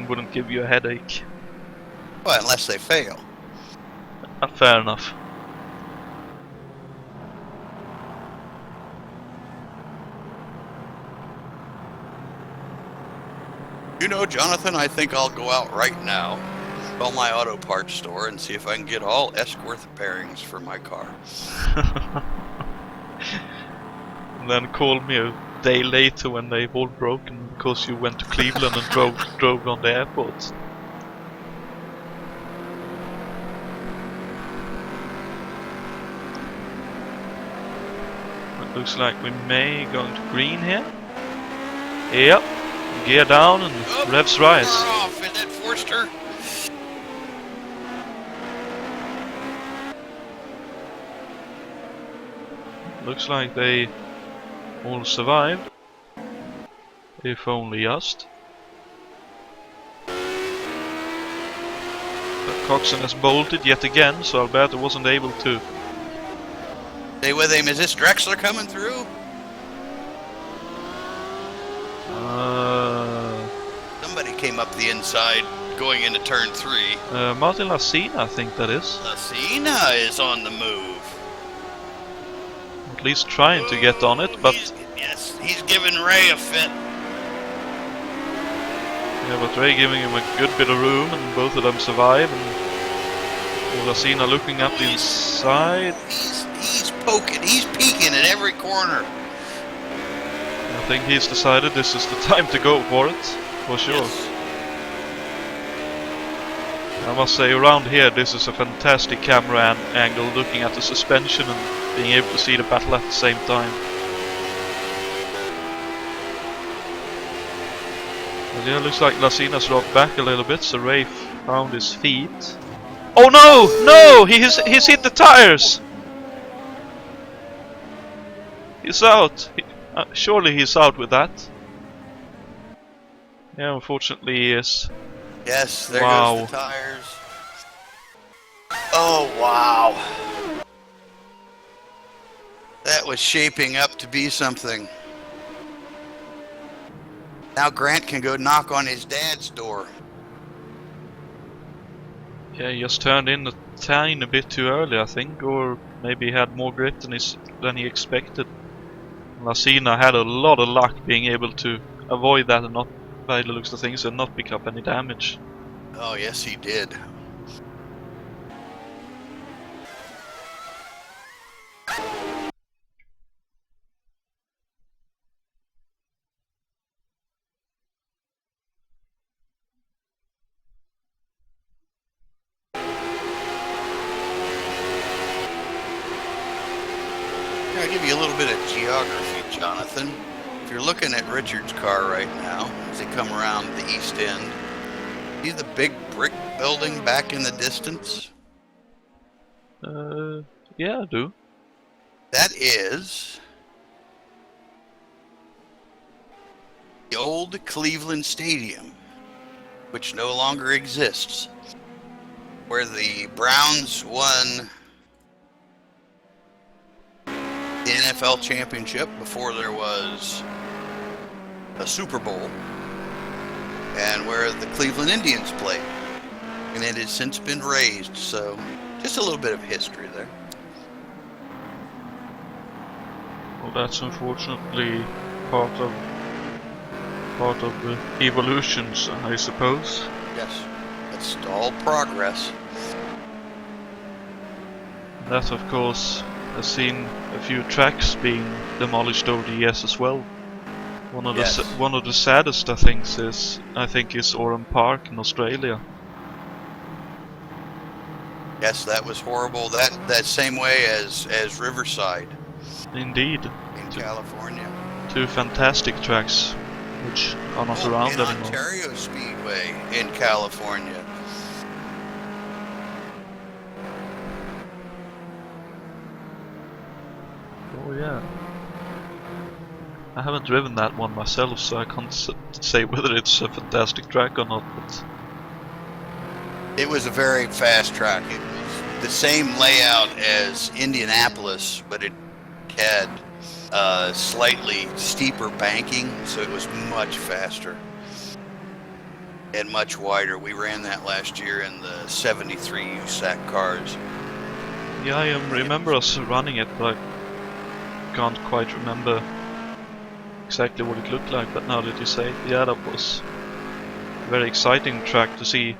wouldn't give you a headache. Well, unless they fail. Fair enough. You know, Jonathan, I think I'll go out right now, call my auto parts store, and see if I can get all Esquirth bearings for my car. And then call me a day later when they've all broken because you went to Cleveland and drove on the airport. It looks like we may go into green here. Yep. Gear down and revs rise. Off in that Forster. Looks like they all survived. If only just. But Coxon has bolted yet again, so Alberto wasn't able to. Stay with him. Is this Drexler coming through? Somebody came up the inside going into turn 3. Martin Lacina, I think that is. Lacina is on the move. At least trying to get on it, but... He's giving Ray a fit. Yeah, but Ray giving him a good bit of room, and both of them survive, and Lacina looking up the inside. He's poking, he's peeking at every corner. I think he's decided this is the time to go for it, for sure. Yes. I must say, around here this is a fantastic camera angle, looking at the suspension and being able to see the battle at the same time. But yeah, looks like Lacina's rocked back a little bit, so Ray found his feet. Oh no! No! He's hit the tires! He's out! Surely he's out with that. Yeah, unfortunately he is. Yes, there goes the tires. Oh, wow. That was shaping up to be something. Now Grant can go knock on his dad's door. Yeah, he just turned in a tiny bit too early, I think, or maybe he had more grip than he expected. Lacina had a lot of luck being able to avoid that and not, by the looks of things, and not pick up any damage. Oh, yes, he did. I'll give you a little bit of geography, Jonathan. If you're looking at Richard's car right now, as they come around the east end, see the big brick building back in the distance? Yeah, I do. That is the old Cleveland Stadium, which no longer exists, where the Browns won the NFL championship before there was a Super Bowl, and where the Cleveland Indians played. And it has since been razed, so just a little bit of history there. Well, that's unfortunately part of the evolutions, I suppose. Yes, it's all progress. That, of course, has seen a few tracks being demolished over the years as well. One of the saddest, I think, is Oran Park in Australia. Yes, that was horrible. That same way as Riverside. Indeed. In California. Two fantastic tracks, which are not around anymore. Ontario Speedway in California. Oh yeah. I haven't driven that one myself, so I can't say whether it's a fantastic track or not. But it was a very fast track. It was the same layout as Indianapolis, but it had slightly steeper banking, so it was much faster and much wider. We ran that last year in the 73 USAC cars. Yeah, I remember us running it, but I can't quite remember exactly what it looked like. But now that you say it, yeah, that was a very exciting track to see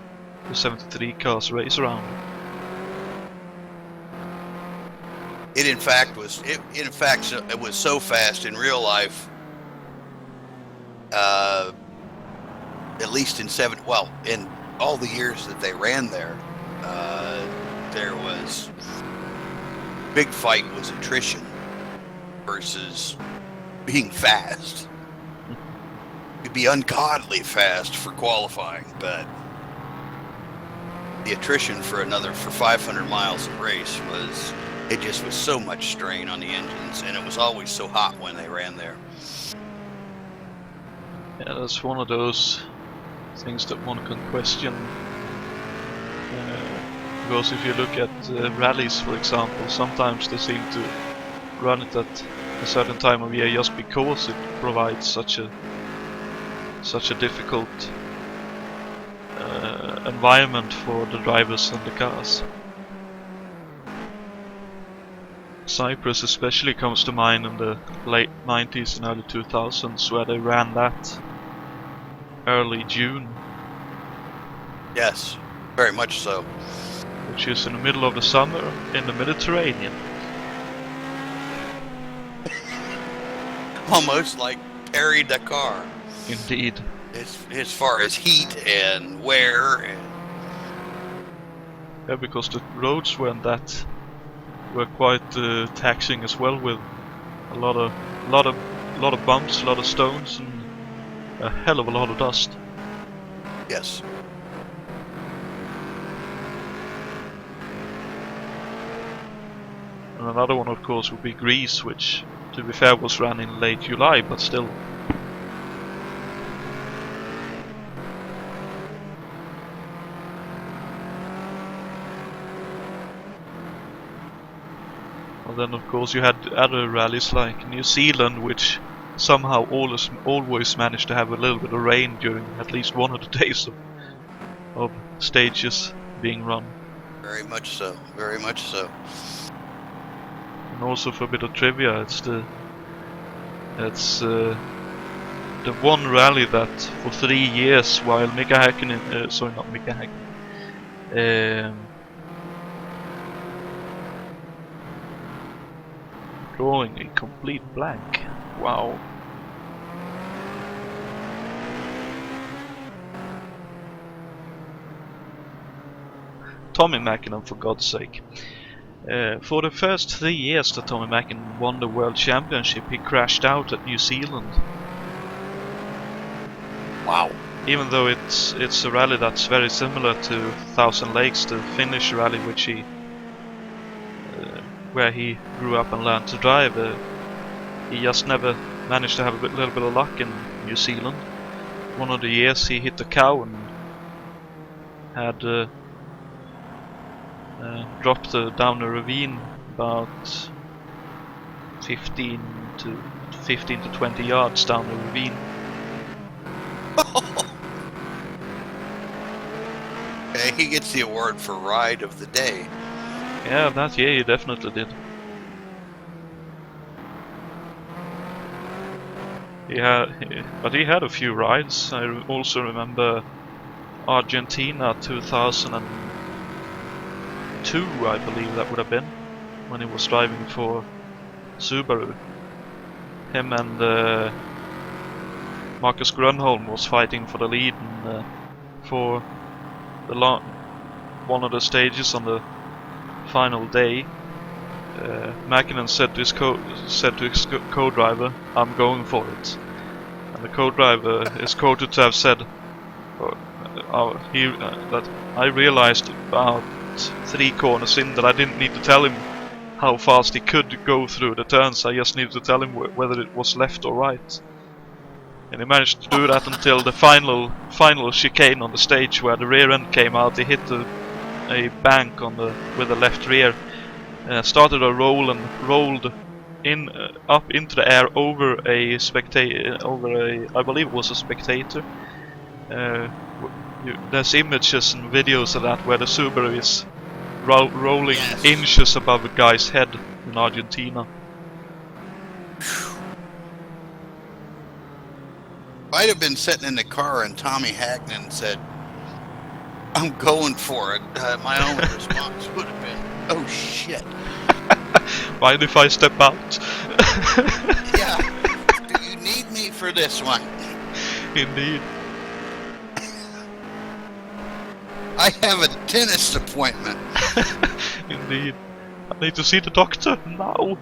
the 73 cars race around. It in fact was so fast in real life. At least in all the years that they ran there, there was big fight was attrition versus being fast. It'd be ungodly fast for qualifying, but the attrition for 500 miles of race was. It just was so much strain on the engines, and it was always so hot when they ran there. Yeah, that's one of those things that one can question. Because if you look at rallies, for example, sometimes they seem to run it at a certain time of year just because it provides such a difficult environment for the drivers and the cars. Cyprus especially comes to mind in the late 90s and early 2000s, where they ran that early June. Yes, very much so. Which is in the middle of the summer in the Mediterranean. Almost like Paris-Dakar. Indeed. As far as heat and wear. Yeah, because the roads were quite taxing as well, with a lot of bumps, a lot of stones, and a hell of a lot of dust. Yes. And another one, of course, would be Greece, which, to be fair, was ran in late July, but still. And then, of course, you had other rallies like New Zealand, which somehow always managed to have a little bit of rain during at least one of the days of stages being run. Very much so. Very much so. And also, for a bit of trivia, it's the one rally that for 3 years, while Mika Häkkinen, sorry, not Mika Häkkinen, drawing a complete blank. Wow. Tommy Mäkinen, for God's sake. For the first 3 years that Tommy Mäkinen won the World Championship, he crashed out at New Zealand. Wow. Even though it's a rally that's very similar to Thousand Lakes, the Finnish rally where he grew up and learned to drive, he just never managed to have a little bit of luck in New Zealand. One of the years he hit a cow and had dropped down a ravine about 15 to 20 yards down the ravine, He gets the award for Ride of the Day. Yeah, that year he definitely did. But he had a few rides. I also remember Argentina 2002, I believe that would have been, when he was driving for Subaru. Him and Marcus Grönholm was fighting for the lead, and for the one of the stages on the final day, Mäkinen said to his co-driver, "I'm going for it." And the co-driver is quoted to have said, that I realized about 3 corners in that I didn't need to tell him how fast he could go through the turns. I just needed to tell him whether it was left or right. And he managed to do that until the final chicane on the stage, where the rear end came out. He hit a bank with the left rear, started a roll and rolled up into the air over a spectator. I believe it was a spectator. There's images and videos of that where the Subaru is rolling inches above a guy's head in Argentina. I'd have been sitting in the car and Tommy Hagnon said, "I'm going for it." My own response would have been, "Oh shit." Mind if I step out? Yeah. Do you need me for this one? Indeed. I have a dentist appointment. Indeed. I need to see the doctor now.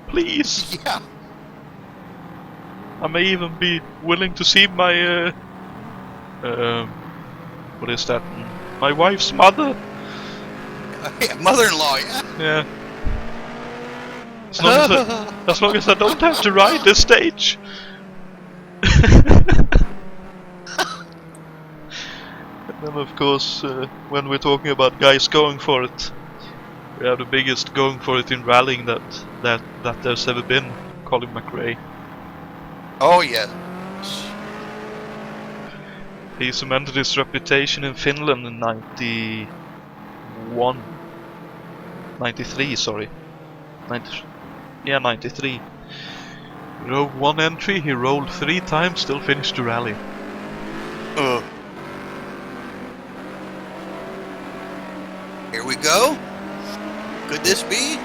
Please. Yeah. I may even be willing to see my what is that? My wife's mother. Yeah, mother-in-law, yeah. Yeah. As long as I don't have to ride this stage. And then of course, when we're talking about guys going for it, we have the biggest going for it in rallying that there's ever been, Colin McRae. Oh yeah. He cemented his reputation in Finland in 93, sorry. 93. He drove 1 entry, he rolled 3 times, still finished the rally. Here we go. Could this be?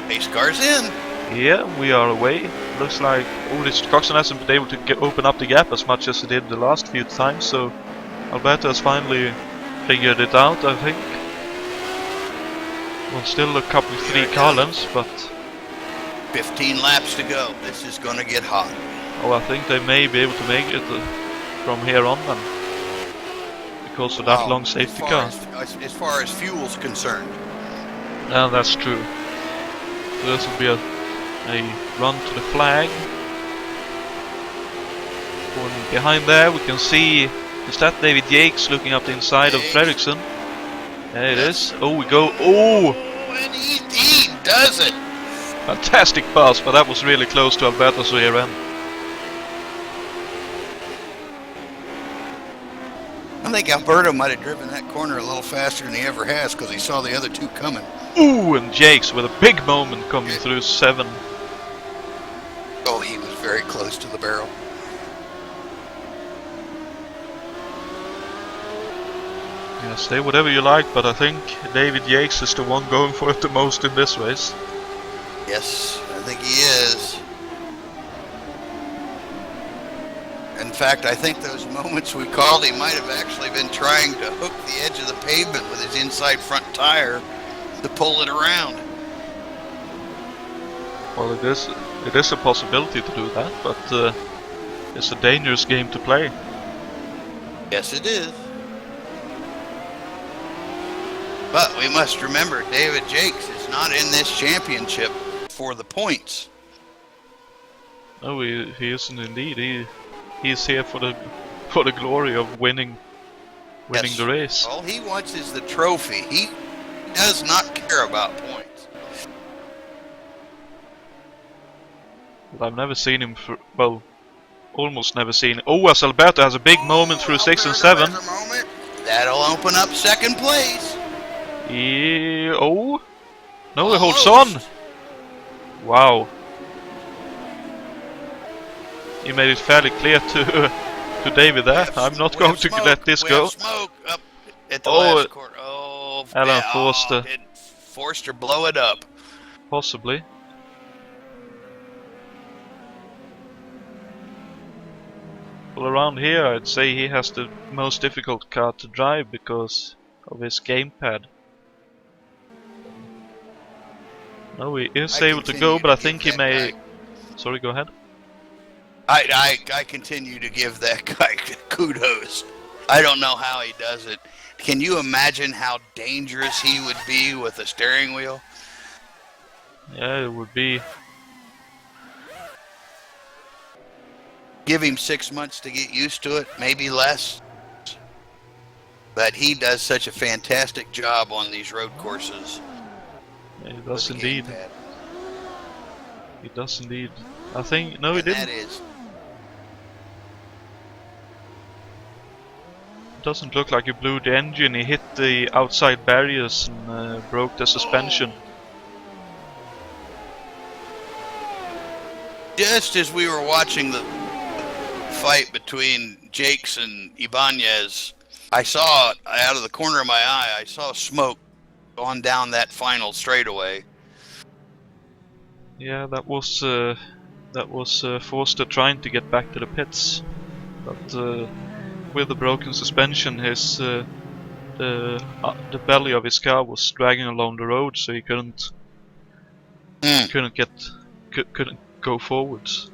Pace car's in. Yeah, we are away. Looks like Ulrich Coxon hasn't been able to open up the gap as much as he did the last few times, so Alberto has finally figured it out, I think. Well, still a couple 3 car lengths, but 15 laps to go. This is gonna get hot. I think they may be able to make it from here on then, because of that long safety car. As far as fuel's concerned. Yeah, that's true. So this will be a run to the flag. And behind there we can see, is that David Yates looking up the inside of Fredriksson? There it is. Oh, we go. Oh! And he does it! Fantastic pass, but that was really close to Alberto's rear end. I think Alberto might have driven that corner a little faster than he ever has because he saw the other 2 coming. Ooh, and Jakes with a big moment coming through 7. Oh, he was very close to the barrel. Yeah, say whatever you like, but I think David Yates is the one going for it the most in this race. Yes, I think he is. In fact, I think those moments we called, he might have actually been trying to hook the edge of the pavement with his inside front tire to pull it around. Well, it is a possibility to do that, but it's a dangerous game to play. Yes, it is. But we must remember, David Jakes is not in this championship for the points. No, he isn't indeed. He's here for the glory of winning the race. All he wants is the trophy. He does not care about points. But I've never seen him almost never seen. Oh, as Alberto has a big moment through 6 and 7. That'll open up second place. Oh! No, he holds on! Wow. He made it fairly clear to David there. I'm not going to let this go. Smoke up at the last corner. Oh, Alan Forster. Did Forster blow it up? Possibly. Well, around here I'd say he has the most difficult car to drive because of his gamepad. No, he is able to go, but I think he may... Sorry, go ahead. I continue to give that guy kudos. I don't know how he does it. Can you imagine how dangerous he would be with a steering wheel? Yeah, it would be. Give him 6 months to get used to it, maybe less. But he does such a fantastic job on these road courses. Yeah, he does indeed. He does indeed. I think... No, he didn't. That is... Doesn't look like he blew the engine. He hit the outside barriers and broke the suspension. Just as we were watching the fight between Jakes and Ibanez, I saw out of the corner of my eye, I saw smoke going down that final straightaway. Yeah, that was Forster trying to get back to the pits, but with the broken suspension, his the belly of his car was dragging along the road, so he couldn't go forwards.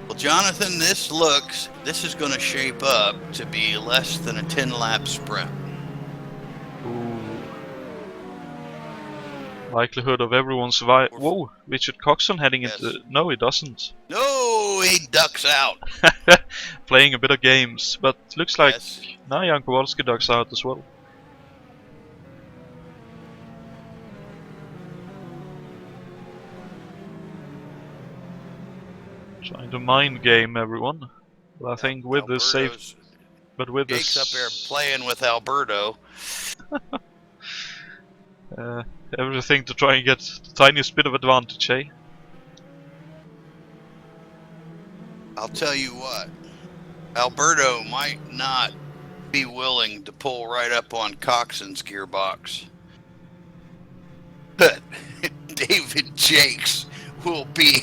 Well, Jonathan, this is going to shape up to be less than a 10-lap sprint. Ooh. Likelihood of everyone surviving. Whoa, Richard Coxon heading into... No, he doesn't. No, he ducks out. Playing a bit of games, but looks like now Jan Kowalski ducks out as well. Trying to mind game everyone. But I think with this safe... But with Jake's this... up there playing with Alberto. Everything to try and get the tiniest bit of advantage, eh? I'll tell you what, Alberto might not be willing to pull right up on Coxon's gearbox. But David Jakes will be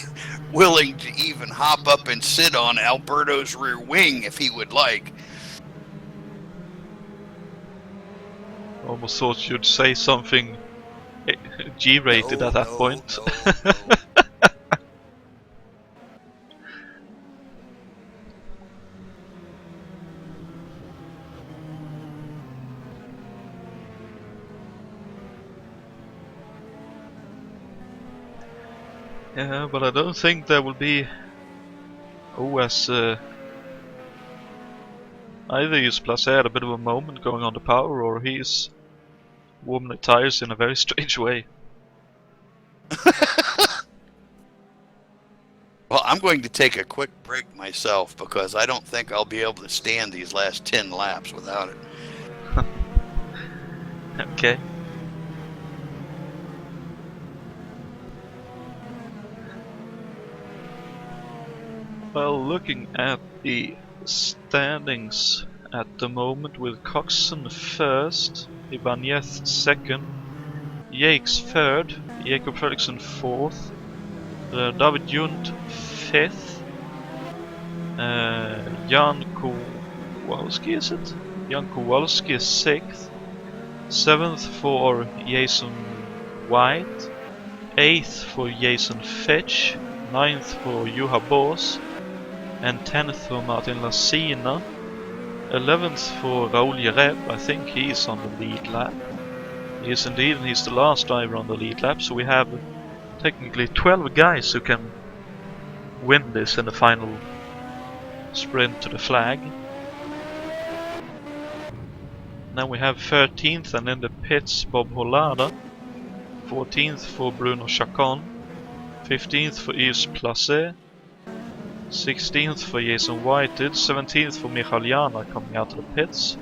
willing to even hop up and sit on Alberto's rear wing if he would like. Almost thought you'd say something G-rated at that point. No. Yeah, but I don't think there will be... as either is Placé had a bit of a moment going on the power, or he's warming the tires in a very strange way. Well, I'm going to take a quick break myself because I don't think I'll be able to stand these last 10 laps without it. Okay. Well, looking at the standings at the moment, with Coxon first, Ibanez second, Jakes third, Jakob Fredriksson fourth, David Jund fifth, Jan Kowalski is it? Jan Kowalski is sixth, seventh for Jason White, eighth for Jason Fetch, ninth for Juha Boss, and 10th for Martin Lassina, 11th for Raul Jereb. I think he's on the lead lap. He is indeed, and he's the last driver on the lead lap, so we have technically 12 guys who can win this in the final sprint to the flag. Now we have 13th, and in the pits Bob Hollada, 14th for Bruno Chacon, 15th for Yves Placé, 16th for Jason Whited, 17th for Michal Jana coming out of the pits,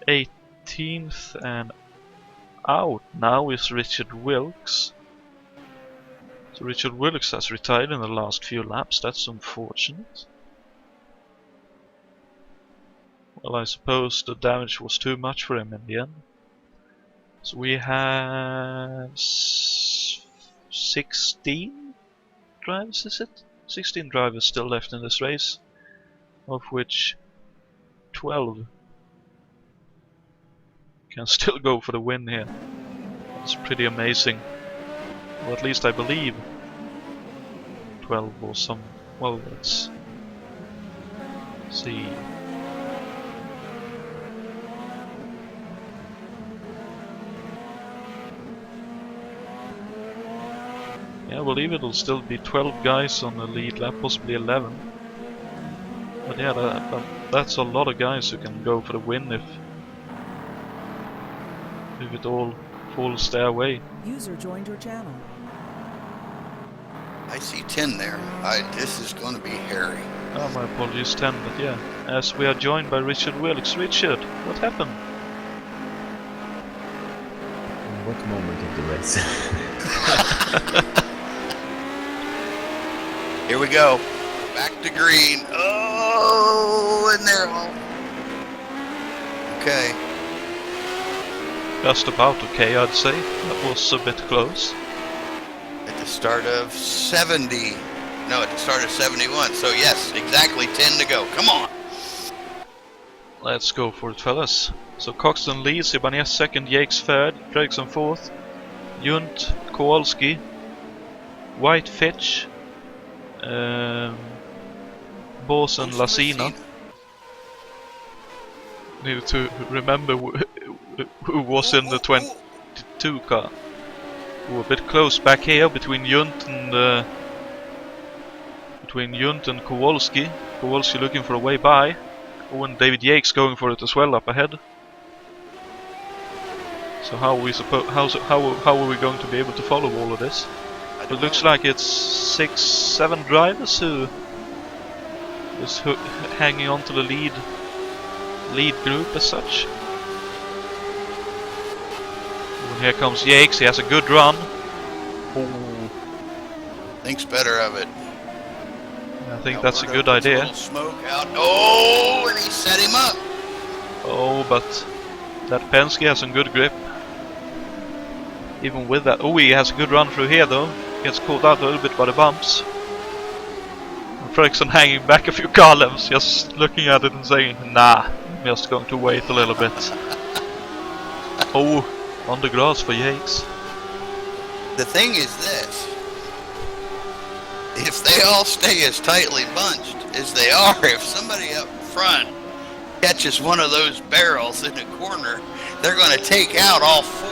18th and out now is Richard Wilkes. So Richard Wilkes has retired in the last few laps, that's unfortunate. Well, I suppose the damage was too much for him in the end. So we have 16 drivers, is it? 16 drivers still left in this race, of which 12 can still go for the win here. That's pretty amazing. Or at least I believe 12 or some. Well, let's see. Yeah, I believe it'll still be 12 guys on the lead lap, possibly 11. But yeah, that's a lot of guys who can go for the win if it all falls their way. User joined your channel. I see 10 there. This is going to be hairy. Oh, my apologies, 10, but yeah. As we are joined by Richard Wilkes. Richard, what happened? What moment of the race? Here we go. Back to green. Oh, and they're all. Okay. Just about okay, I'd say. That was a bit close. At the start of 70. No, at the start of 71. So yes, exactly 10 to go. Come on. Let's go for it, fellas. So Coxton leads, Ibanez second, Yakes third, Fredriksson fourth, Junt, Kowalski, White, Fitch, Bos and Lasina. Need to remember who was in the 22 car. We were a bit close back here between Junt and Kowalski. Kowalski looking for a way by. Oh, and David Yakes going for it as well up ahead. So how are we how are we going to be able to follow all of this? It looks like it's 6-7 drivers who is hanging on to the lead group as such. And here comes Yakes, he has a good run. Ooh. Thinks better of it. I think that's a good idea. A smoke out. Oh, and he set him up. Oh, but that Penske has some good grip. Even with that. Oh, he has a good run through here though. Gets caught out a little bit by the bumps. And Fredriksson hanging back a few car lengths, just looking at it and saying, nah, I'm just going to wait a little bit. Oh, on the grass for Yakes. The thing is this. If they all stay as tightly bunched as they are, if somebody up front catches one of those barrels in the corner, they're going to take out all four.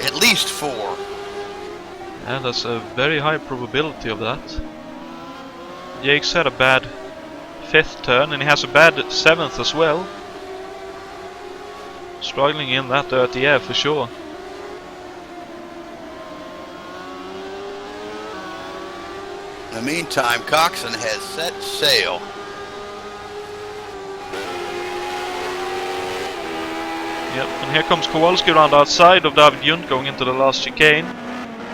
At least four. And that's a very high probability of that. Yakes had a bad 5th turn and he has a bad 7th as well. Struggling in that dirty air for sure. In the meantime, Coxon has set sail. Yep, and here comes Kowalski around outside of David Junt going into the last chicane.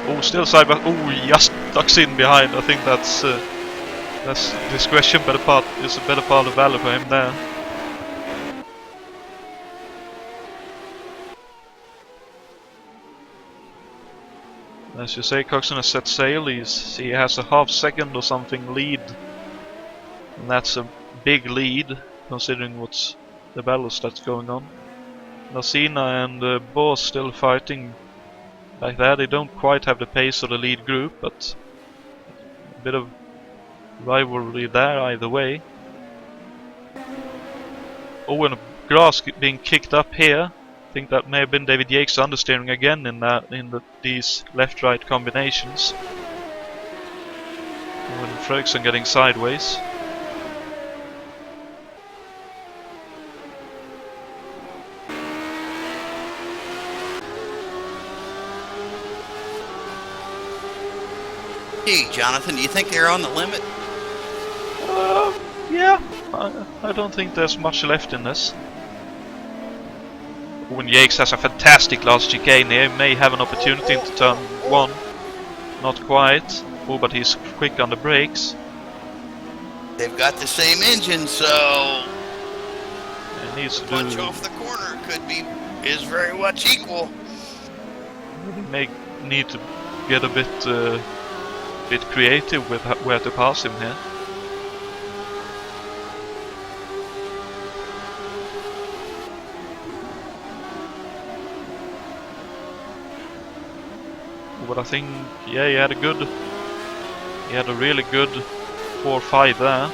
Oh, still side by. Oh, he just ducks in behind. I think that's discretion. Is a better part of valor for him there. As you say, Coxon has set sail. He has a half second or something lead, and that's a big lead considering what's the battles that's going on. Lasina and Bos still fighting like that. They don't quite have the pace of the lead group, but a bit of rivalry there either way. Oh, and grass being kicked up here. I think that may have been David Yakes understeering again in these left-right combinations. Oh, and Fredriksson getting sideways. Hey, Jonathan, do you think they're on the limit? Yeah, I don't think there's much left in this. When Yates has a fantastic last chicane here, may have an opportunity into turn 1. Not quite. Oh, but he's quick on the brakes. They've got the same engine, so He needs the to punch do. off the corner is very much equal. He may need to get a bit creative with where to pass him here. But I think, yeah, he had a really good 4-5 there.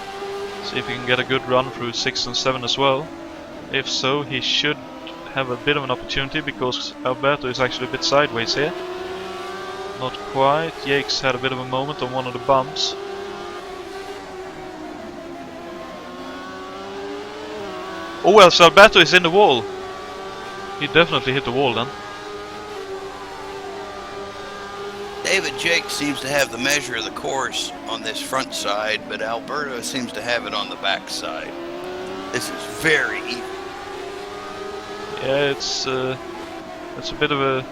See if he can get a good run through 6 and 7 as well. If so, he should have a bit of an opportunity because Alberto is actually a bit sideways here. Not quite. Yakes had a bit of a moment on one of the bumps. Oh well, so Alberto is in the wall. He definitely hit the wall then. David Jake seems to have the measure of the course on this front side, but Alberto seems to have it on the back side. This is very even. Yeah, it's a bit of a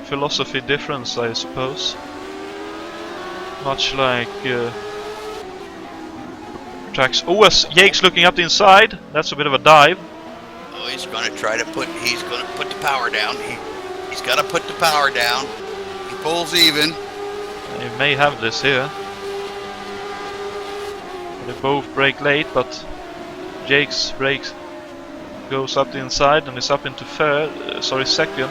philosophy difference, I suppose. Much like tracks. Oh, as Yake's looking up the inside. That's a bit of a dive. Oh, he's going to put the power down. He's got to put the power down. He pulls even. He may have this here. They both brake late, but Jake's brakes goes up the inside and is up into second.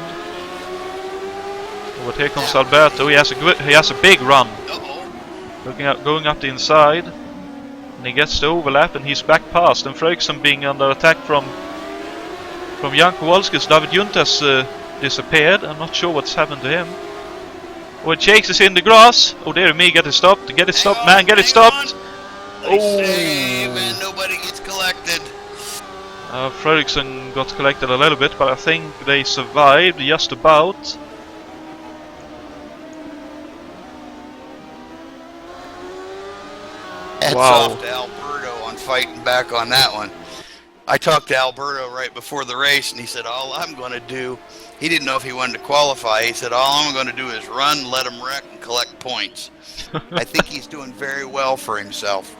But here comes Alberto. He has a big run. Going up the inside, and he gets the overlap, and he's back past. And Fröksen being under attack from Jan Kowalski's David Juntas disappeared. I'm not sure what's happened to him. Oh, Jakes is in the grass. Oh, dear me, get it stopped. Get it stopped, man. Get it stopped. Oh, and nobody gets collected. Fröksen got collected a little bit, but I think they survived just about. Hats Wow. off to Alberto on fighting back on that one. I talked to Alberto right before the race, and he said, all I'm going to do, he didn't know if he wanted to qualify. He said, all I'm going to do is run, let him wreck, and collect points. I think he's doing very well for himself.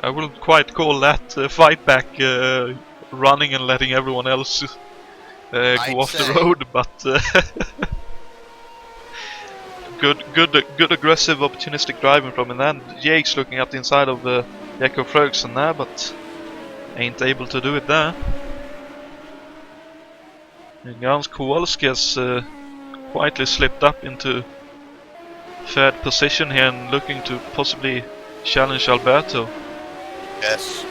I wouldn't quite call that fight back running and letting everyone else go off the road, but good aggressive opportunistic driving from him. And Jake's looking at the inside of Jakob Fröksen there, but ain't able to do it there. And Jans Kowalski has quietly slipped up into third position here and looking to possibly challenge Alberto. Yes.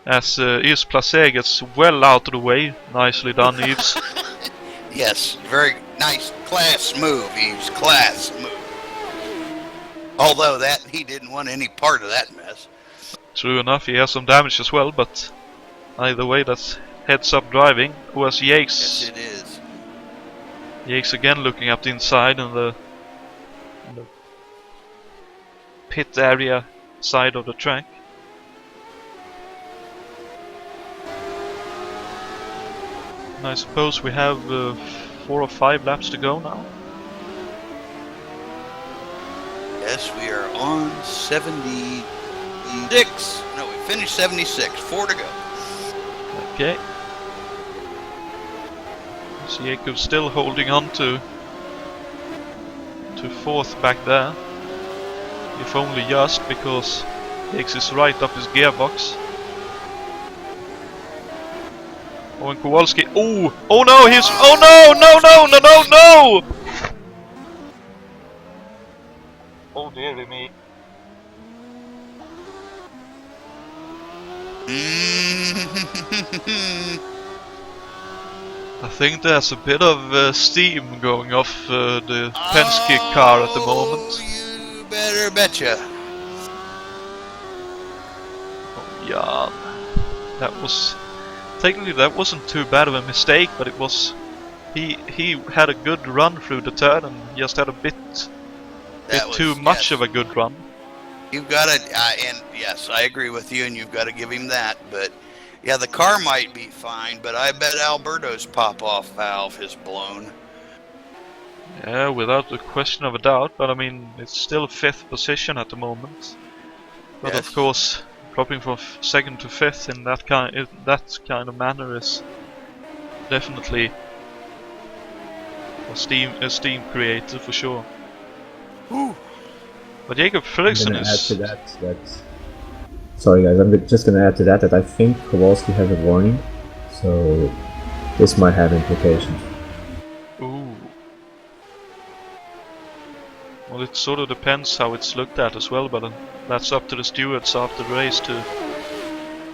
As Yves Placé gets well out of the way. Nicely done, Yves. Yes, very nice class move, Yves. Class move. Although that he didn't want any part of that mess. True enough, he has some damage as well, but either way, that's heads-up driving. Who has Yakes? Yes, it is. Yakes again looking up the inside and the pit area side of the track. And I suppose we have 4 or 5 laps to go now. Yes, we are on 76. No, we finished 76. 4 to go. Okay. So Jakob's still holding on to 4th back there. If only just because Jakes is right up his gearbox. Oh, and Kowalski. Oh! Oh no! He's. Oh no! No! No! No! No! No! Oh dearie me. I think there's a bit of steam going off the Penske car at the moment. You better betcha. Oh, Jan. That was... Technically that wasn't too bad of a mistake, but it was... He had a good run through the turn and just had a bit That bit too was, much yes. of a good run. You've got to, and yes, I agree with you, and you've got to give him that. But yeah, the car might be fine, but I bet Alberto's pop-off valve is blown. Yeah, without a question of a doubt, but I mean, it's still 5th position at the moment. But Yes. of course, dropping from 2nd to 5th in that kind of manner is definitely a steam creator for sure. Ooh. But Jacob I'm Fredriksson gonna add to is... that. Sorry guys, I'm just gonna add to that I think Kowalski has a warning, so this might have implications. Ooh. Well, it sort of depends how it's looked at as well, but that's up to the stewards after the race to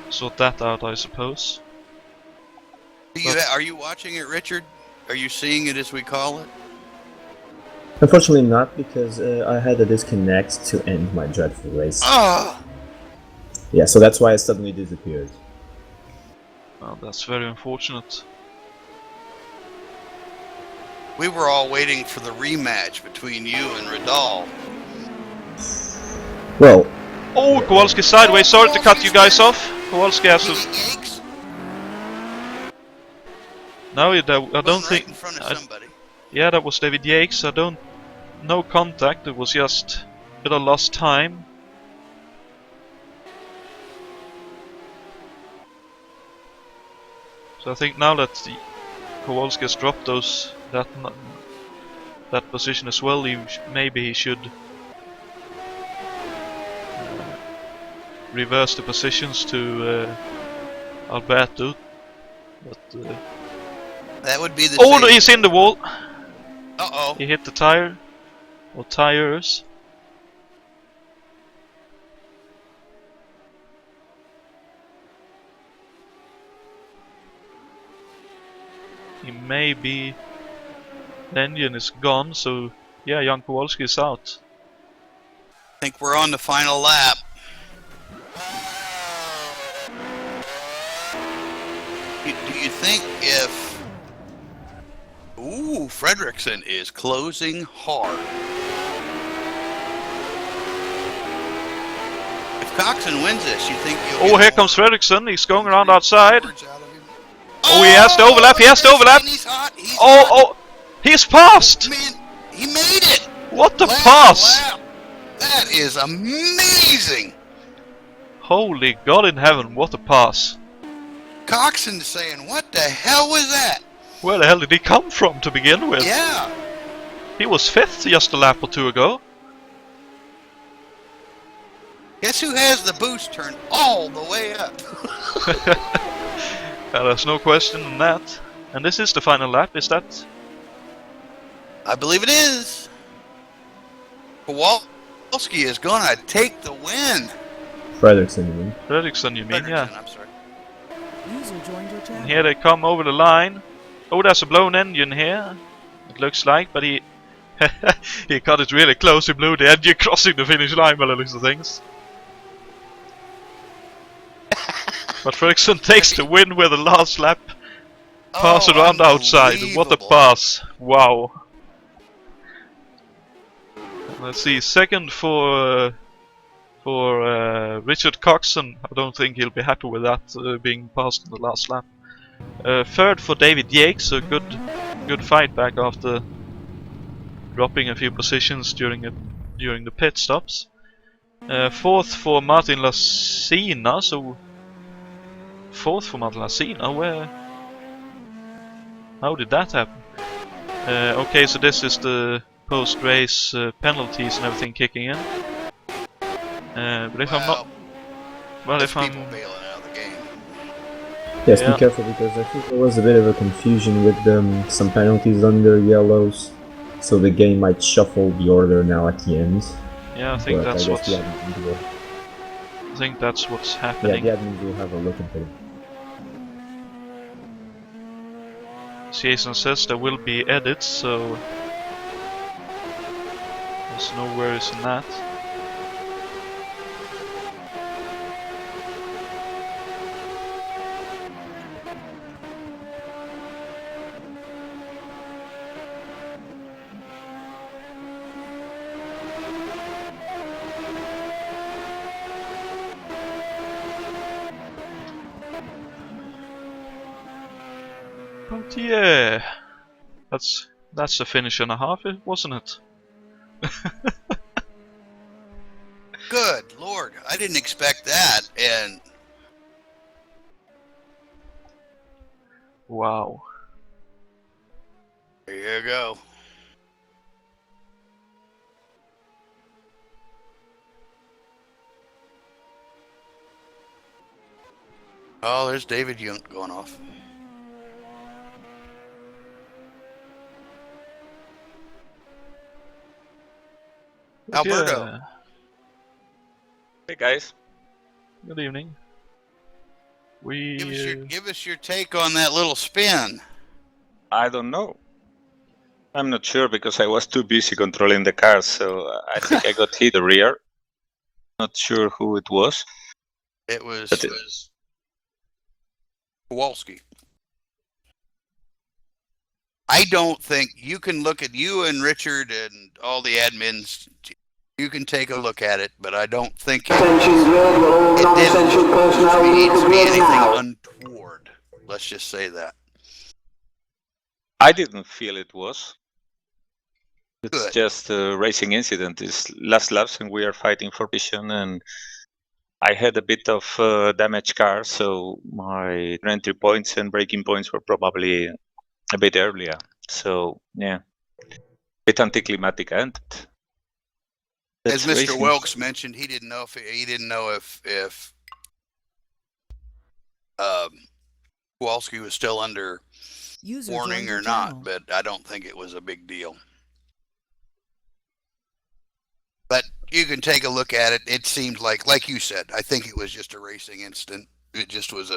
sort that out, I suppose. Are you watching it, Richard? Are you seeing it as we call it? Unfortunately not, because I had a disconnect to end my dreadful race. Oh! Yeah, so that's why I suddenly disappeared. Well, that's very unfortunate. We were all waiting for the rematch between you and Radal. Well... Oh, Kowalski sideways, sorry to cut you guys off. Kowalski has to... Yanks? No, I don't think... Right in front of somebody. Yeah, that was David Yates. No contact, it was just a bit of lost time. So I think now that Kowalski has dropped that position as well, maybe he should reverse the positions to Alberto. But that would be the oh no, he's in the wall! Uh-oh. He hit the tire. Or tires. He may be... The engine is gone, so yeah, Jan Kowalski is out. I think we're on the final lap. Do you think if... Ooh, Fredriksson is closing hard. If Coxon wins this, you think you'll... Oh, here comes Fredriksson, he's going around outside. Oh, he has to overlap, He's hot, Oh, he's passed! Man, he made it! What a Last pass! lap. That is amazing! Holy God in heaven, what a pass! Coxon's saying, what the hell was that? Where the hell did he come from to begin with? Yeah. He was 5th just a lap or two ago. Guess who has the boost turned all the way up? There's no question in that. And this is the final lap, is that? I believe it is. Kowalski is gonna take the win. Fredriksson, you mean? Fredriksson, you mean, yeah. I'm sorry. User joined your channel. And here they come over the line. Oh, there's a blown engine here. It looks like, but he got it really close. He blew the engine crossing the finish line by the looks of things. But Fredriksson takes the win with the last lap. Pass around the outside. What a pass! Wow. Let's see. 2nd for Richard Coxon. I don't think he'll be happy with that being passed in the last lap. 3rd for David Yates. A good fight back after dropping a few positions during the pit stops. 4th for Martin Lasina. So 4th for Martin Lasina. Where? How did that happen? Okay, so this is the post-race penalties and everything kicking in. But if I'm not... Well, if I'm... bailing out of the game. Yes, Yeah. be careful, because I think there was a bit of a confusion with some penalties under yellows, so the game might shuffle the order now at the end. Yeah, I think But that's I what's... guess the admins will, I think that's what's yeah, happening. the admins will have a look into it. Jason says there will be edits, so... There's no worries in that. But yeah, that's a finish and a half, wasn't it? Good Lord, I didn't expect that, and Wow. there you go. Oh, there's David Yunt going off. But Alberto. yeah, Hey guys. good evening. We Give us your take on that little spin. I don't know. I'm not sure because I was too busy controlling the car, so I think I got hit the rear. Not sure who it was. It was But Kowalski. I don't think you can look at you and Richard and all the admins. You can take a look at it, but I don't think it didn't to be anything untoward. Let's just say that. I didn't feel it was. It's Good. just a racing incident. It's last laps and we are fighting for position, and I had a bit of damaged car, so my entry points and braking points were probably a bit earlier. So yeah, a bit anticlimactic end. As Mr. Racing. Welks mentioned, he didn't know if Kowalski was still under User warning joined your or not, channel. but I don't think it was a big deal. But you can take a look at it. It seemed like you said, I think it was just a racing incident. It just was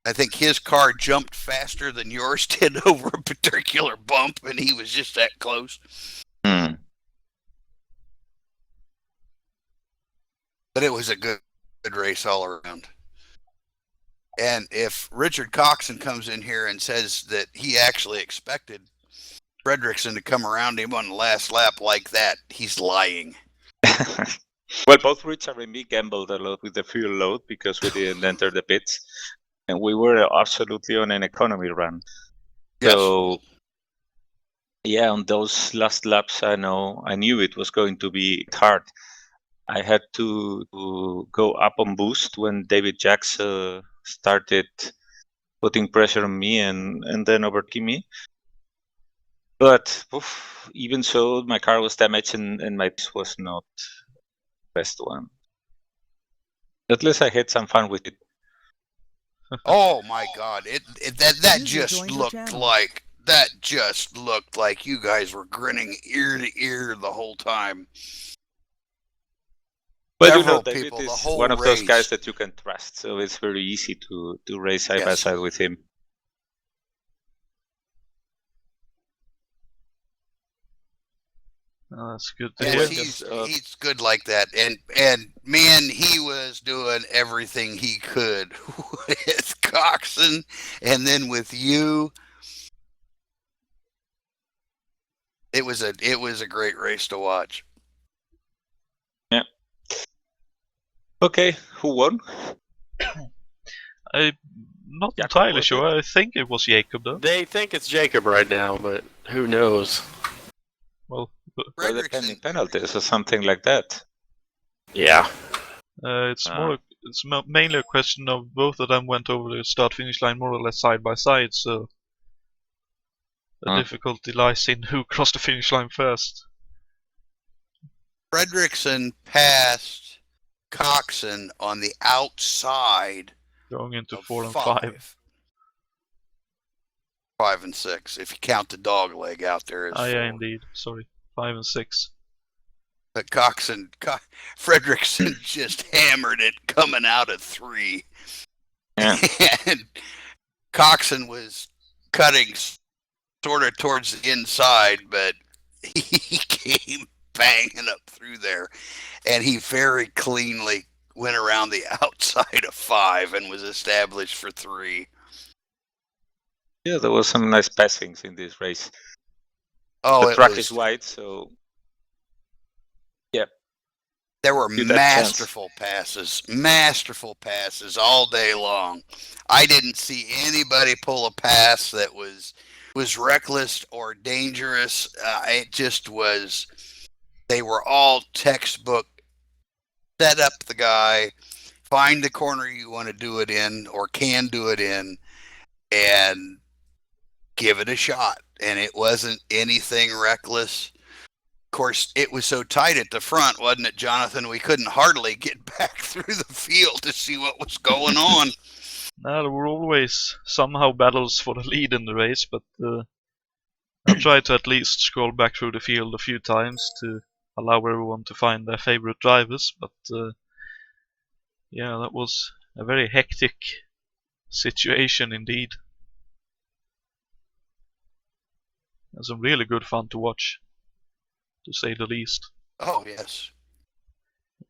I think his car jumped faster than yours did over a particular bump, and he was just that close. But it was a good race all around. And if Richard Coxon comes in here and says that he actually expected Fredrickson to come around him on the last lap like that, he's lying. Well, both Richard and me gambled a lot with the fuel load because we didn't enter the pits, and we were absolutely on an economy run. Yes. So, yeah, on those last laps, I knew it was going to be hard. I had to go up on boost when David Jacks started putting pressure on me and then overtaking me. But even so, my car was damaged and my pace was not the best one. At least I had some fun with it. Oh my God! That User just joined your looked channel. like you guys were grinning ear to ear the whole time. Well, Several David people, the is whole one of those race. guys that you can trust, so it's very easy to race side by Yes. side with him. Oh, that's good to Yes, hear. he's good like that, and man, he was doing everything he could with Coxon, and then with you. It was a great race to watch. Yeah. Okay, who won? I'm not Jakob, entirely was sure. I think it was Jacob though. They think it's Jacob right now, but who knows? Well, Well, the pending Fredrickson, penalties or something like that. Yeah. it's mainly a question of both of them went over the start-finish line more or less side by side, so the difficulty lies in who crossed the finish line first. Fredrickson passed Coxon on the outside Going into of 4 and 5. 5 and 6, if you count the dog leg out there as Ah, 4. yeah, indeed. Sorry, 5 and 6. But Fredrickson just hammered it coming out of 3. Yeah. And Coxon was cutting sort of towards the inside, but he came banging up through there, and he very cleanly went around the outside of 5 and was established for 3. Yeah, there was some nice passings in this race. Oh, The track is wide, so there were Give that masterful passes all day long. I didn't see anybody pull a pass that was reckless or dangerous. It just was. They were all textbook. Set up the guy, find the corner you want to do it in or can do it in, and give it a shot. And it wasn't anything reckless. Of course, it was so tight at the front, wasn't it, Jonathan? We couldn't hardly get back through the field to see what was going on. Now, there were always somehow battles for the lead in the race, but I tried to at least scroll back through the field a few times to allow everyone to find their favorite drivers. But yeah, that was a very hectic situation indeed. It was some really good fun to watch, to say the least. Oh, yes.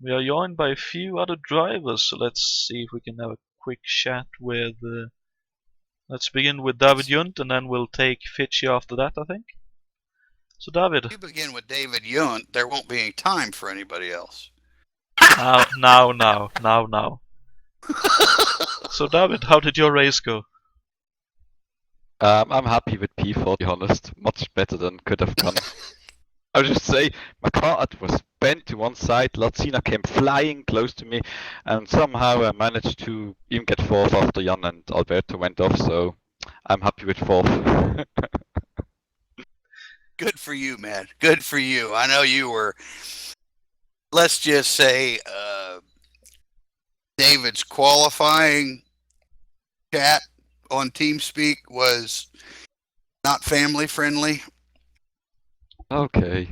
We are joined by a few other drivers, so let's see if we can have a quick chat with... let's begin with David Junt, and then we'll take Fitchy after that, I think. So David. If you begin with David Junt, there won't be any time for anybody else. Now. So David, how did your race go? I'm happy with P4, to be honest. Much better than could have gone. I would just say, my car was bent to one side, Latsina came flying close to me, and somehow I managed to even get fourth after Jan and Alberto went off, so I'm happy with fourth. Good for you, man. Good for you. I know you were, let's just say, David's qualifying chat on TeamSpeak was not family friendly. Okay.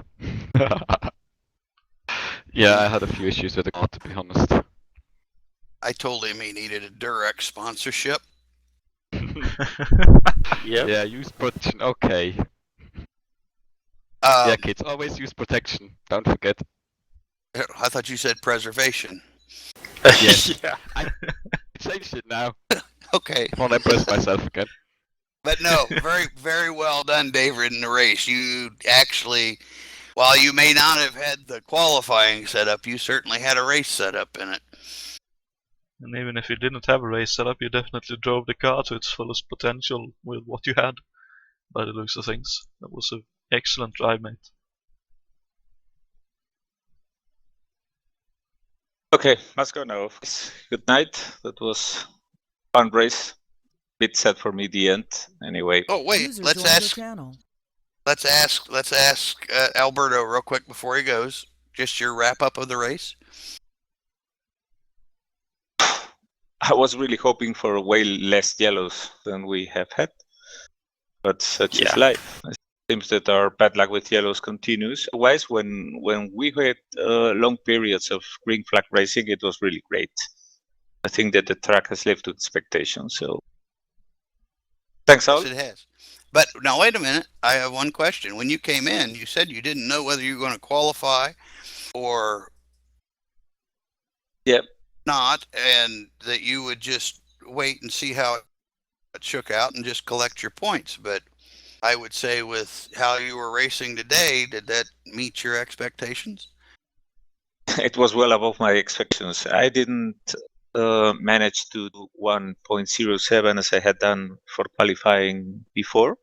Yeah, I had a few issues with the car, to be honest. I told him he needed a Durex sponsorship. Yep. Yeah, use protection, okay. Yeah, kids, always use protection, don't forget. I thought you said preservation. Yes. Yeah. I changed it now. Okay. I want to impress myself again. But no, very, very well done, David, in the race. You actually, while you may not have had the qualifying setup, you certainly had a race setup in it. And even if you didn't have a race setup, you definitely drove the car to its fullest potential with what you had, by the looks of things. That was an excellent drive, mate. Okay, let's go now. Good night. That was a fun race. Bit sad for me the end. Anyway. Oh wait, User let's joined your ask. channel. Let's ask Alberto real quick before he goes. Just your wrap up of the race. I was really hoping for way less yellows than we have had, but such is life. It seems that our bad luck with yellows continues. Otherwise, when we had long periods of green flag racing, it was really great. I think that the track has lived to expectations. So, thanks, all. Yes, it has. But now wait a minute. I have one question. When you came in, you said you didn't know whether you were going to qualify or not, and that you would just wait and see how it shook out and just collect your points. But I would say with how you were racing today, did that meet your expectations? It was well above my expectations. I didn't manage to do 1.07 as I had done for qualifying before.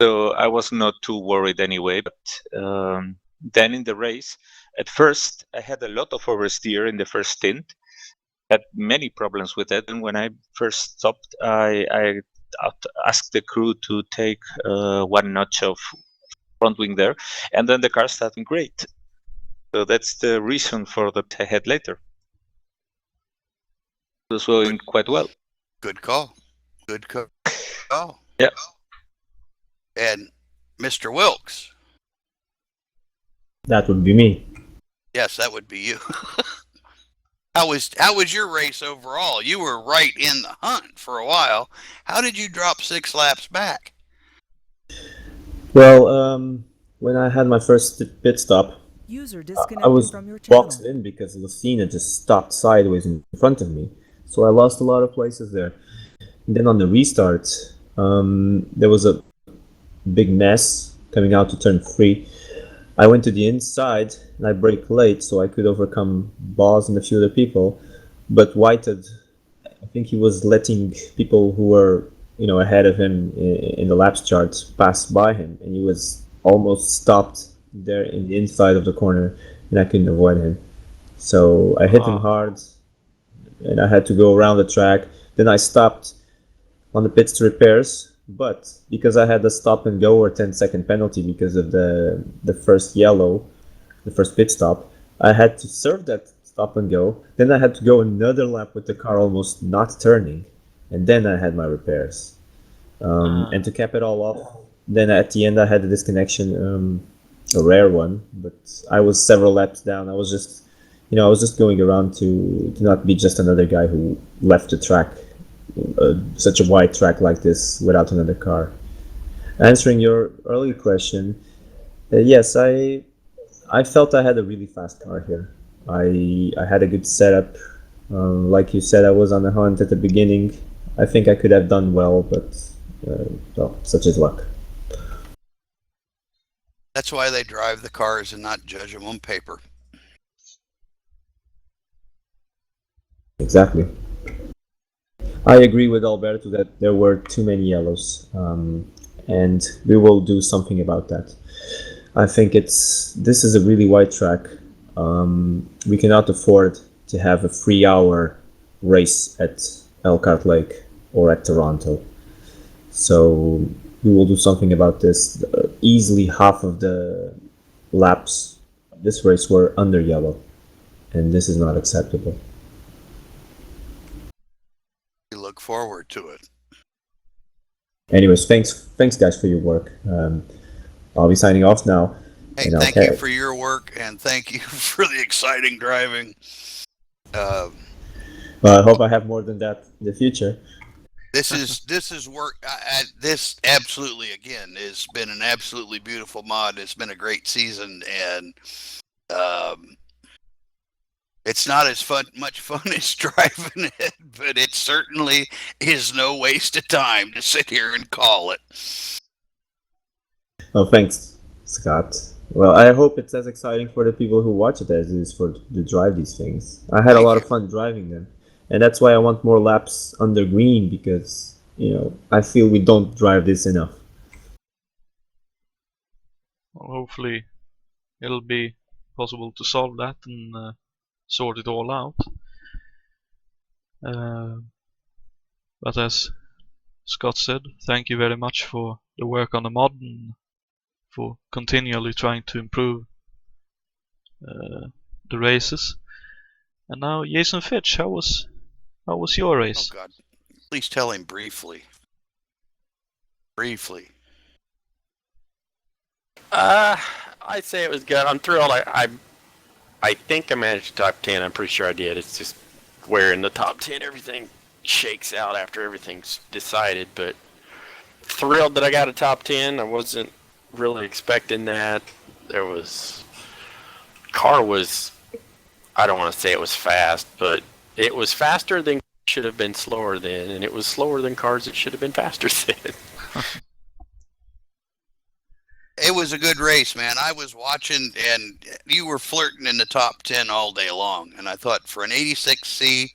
So I was not too worried anyway. But then in the race, at first, I had a lot of oversteer in the first stint. Had many problems with it. And when I first stopped, I asked the crew to take one notch of front wing there. And then the car started great. So that's the reason for that I had later. It was going quite well. Good call. Good call. Yeah. And Mr. Wilkes. That would be me. Yes, that would be you. How was your race overall? You were right in the hunt for a while. How did you drop 6 laps back? Well, when I had my first pit stop, User I disconnected was from your channel. boxed in because Lucina just stopped sideways in front of me. So I lost a lot of places there. And then on the restart, there was a big mess coming out to turn 3. I went to the inside and I braked late so I could overcome Boz and a few other people, but White had I think he was letting people who were, ahead of him in the laps chart pass by him, and he was almost stopped there in the inside of the corner, and I couldn't avoid him. So I hit him hard, and I had to go around the track. Then I stopped on the pits to repairs, but because I had a stop and go or 10-second penalty because of the first yellow, the first pit stop, I had to serve that stop and go. Then I had to go another lap with the car almost not turning, and then I had my repairs. And to cap it all off, then at the end I had a disconnection, a rare one, but I was several laps down. I was just going around to not be just another guy who left the track, such a wide track like this, without another car. Answering your earlier question, yes, I felt I had a really fast car here. I had a good setup. Like you said, I was on the hunt at the beginning. I think I could have done well, but such is luck. That's why they drive the cars and not judge them on paper. Exactly. I agree with Alberto that there were too many yellows, and we will do something about that. I think this is a really wide track. We cannot afford to have a 3-hour race at Elkhart Lake or at Toronto. So we will do something about this. Easily half of the laps this race were under yellow, and this is not acceptable. We look forward to it. Anyways, thanks guys for your work. I'll be signing off now. Hey, thank you for your work, and thank you for the exciting driving. Well, I hope I have more than that in the future. This is work. This absolutely, again, has been an absolutely beautiful mod. It's been a great season, and it's not as much fun as driving it, but it certainly is no waste of time to sit here and call it. Oh, thanks, Scott. Well, I hope it's as exciting for the people who watch it as it is for to drive these things. I had a lot of fun driving them, and that's why I want more laps under green, because I feel we don't drive this enough. Well, hopefully it'll be possible to solve that and sort it all out. But as Scott said, thank you very much for the work on the mod and for continually trying to improve the races. And now, Jason Fitch, how was your race? Oh God, please tell him briefly. Briefly. I'd say it was good. I'm thrilled. I think I managed top 10. I'm pretty sure I did. It's just where in the top 10 everything shakes out after everything's decided. But thrilled that I got a top 10. I wasn't really expecting that. Car was, I don't want to say it was fast, but it was faster than should have been slower than, and it was slower than cars that should have been faster than. It was a good race, man. I was watching, and you were flirting in the top 10 all day long. And I thought, for an 86C,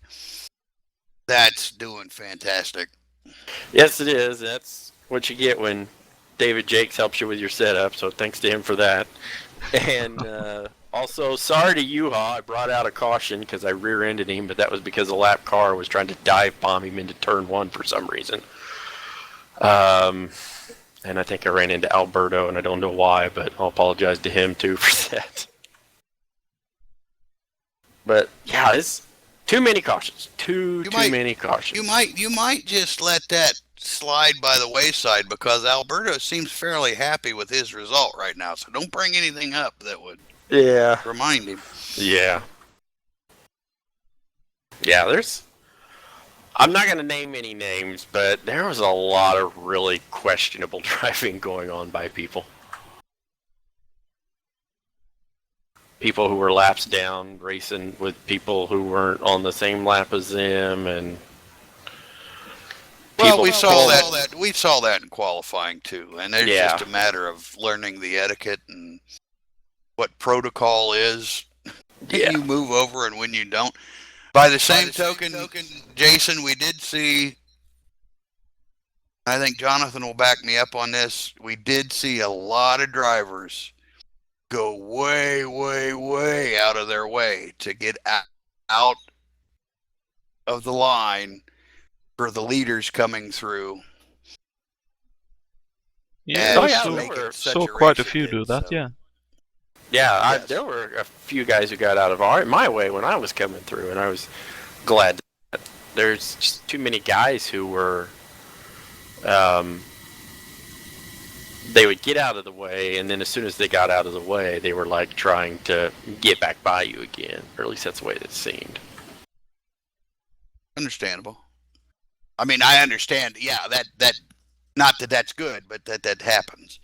that's doing fantastic. Yes, it is. That's what you get when David Jakes helps you with your setup. So thanks to him for that. And also, sorry to Yuha. I brought out a caution because I rear-ended him, but that was because a lap car was trying to dive bomb him into turn 1 for some reason. And I think I ran into Alberto, and I don't know why, but I'll apologize to him too for that. But yeah, it's too many cautions. Too many cautions. You might just let that slide by the wayside, because Alberto seems fairly happy with his result right now. So don't bring anything up that would remind him. Yeah. Yeah, I'm not going to name any names, but there was a lot of really questionable driving going on by people. People who were laps down, racing with people who weren't on the same lap as them, and well, we saw that. We saw that in qualifying too, and it's just a matter of learning the etiquette and what protocol is. When you move over and when you don't. By the same token, Jason, we did see, I think Jonathan will back me up on this, we did see a lot of drivers go way, way, way out of their way to get out of the line for the leaders coming through. Yeah, Oh, yeah, saw, there were such saw a quite a race it few did, do that, so. yeah. Yeah, Yes. there were a few guys who got out of my way when I was coming through, and I was glad that there's just too many guys who were, they would get out of the way, and then as soon as they got out of the way, they were like trying to get back by you again, or at least that's the way it seemed. Understandable. I mean, I understand, yeah, that not that that's good, but that happens.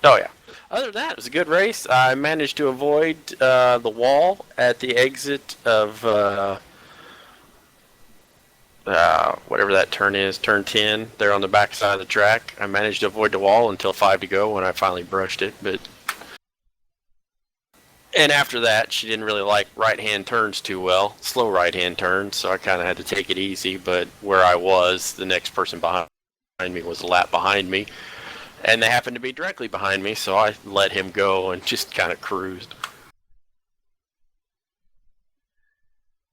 Oh yeah. Other than that, it was a good race. I managed to avoid the wall at the exit of whatever that turn is, turn 10. There on the back side of the track. I managed to avoid the wall until 5 to go when I finally brushed it. And after that, she didn't really like right-hand turns too well, slow right-hand turns, so I kind of had to take it easy. But where I was, the next person behind me was a lap behind me. And they happened to be directly behind me, so I let him go and just kind of cruised.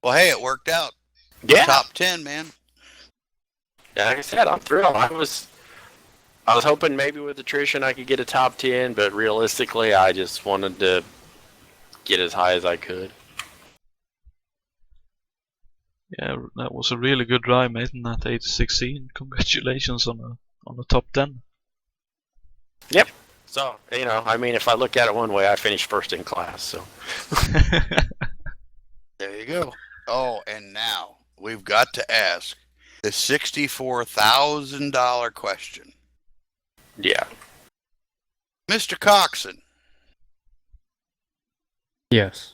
Well, hey, it worked out. Yeah. Top 10, man. Yeah, like I said, I'm thrilled. I was hoping maybe with attrition I could get a top 10, but realistically, I just wanted to get as high as I could. Yeah, that was a really good drive, mate, in that 8-16. Congratulations on a top 10. Yep. So, I mean, if I look at it one way, I finished first in class, so. There you go. Oh, and now we've got to ask the $64,000 question. Yeah. Mr. Coxon. Yes.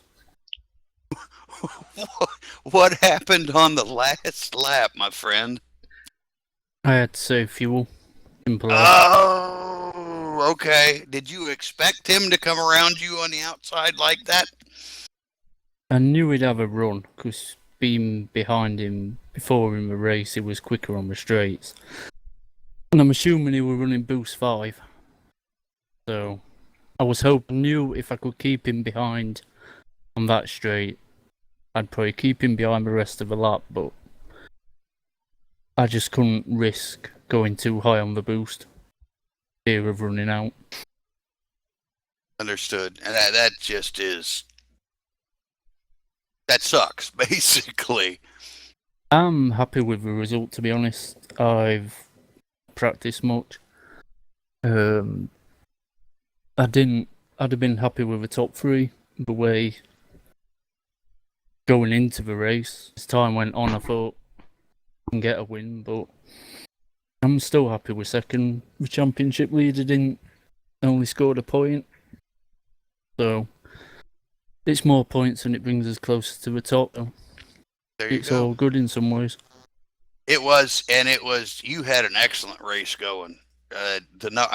What happened on the last lap, my friend? I had to save fuel. Simple as. Oh, okay. Did you expect him to come around you on the outside like that? I knew he'd have a run, because being behind him before in the race, he was quicker on the straights. And I'm assuming he was running boost 5. So, I knew if I could keep him behind on that straight, I'd probably keep him behind the rest of the lap, but I just couldn't risk going too high on the boost. Fear of running out. Understood. And that just is... That sucks, basically. I'm happy with the result, to be honest. I've practiced much. I'd have been happy with the top 3, the way going into the race. As time went on, I thought I can get a win, but I'm still happy with second. The championship leader only scored a point, so it's more points and it brings us closer to the top. There you It's go. all good in some ways. It was, you had an excellent race going. I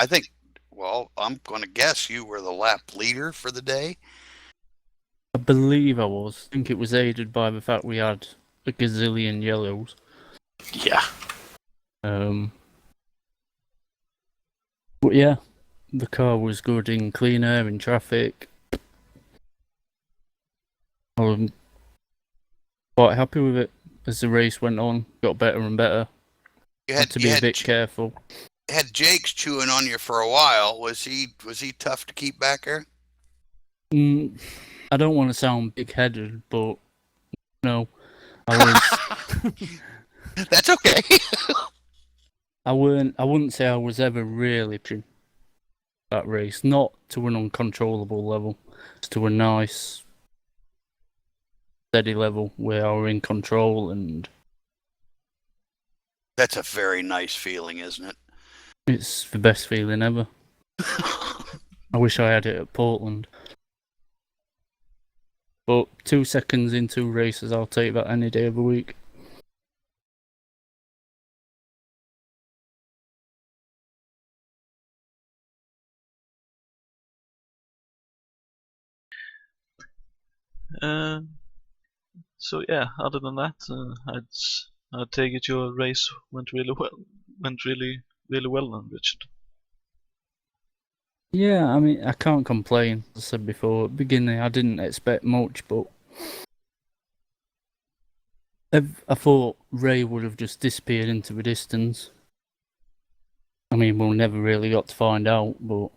think, well, I'm going to guess you were the lap leader for the day. I believe I was. I think it was aided by the fact we had a gazillion yellows. Yeah. But yeah, the car was good in clean air, in traffic. I'm quite happy with it as the race went on. Got better and better. You Had to be a bit careful. Had Jake's chewing on you for a while. Was he tough to keep back there? I don't want to sound big-headed, but no, I was. That's okay. I wouldn't say I was ever really pushing that race. Not to an uncontrollable level, just to a nice, steady level where I were in control, and That's a very nice feeling, isn't it? it's the best feeling ever. I wish I had it at Portland. But 2 seconds in 2 races, I'll take that any day of the week. So yeah, other than that, I'd take it your race went really well. Went really well then, Richard. Yeah, I mean, I can't complain. As I said before, at the beginning I didn't expect much, but I thought Ray would have just disappeared into the distance. I mean, we'll never really got to find out, but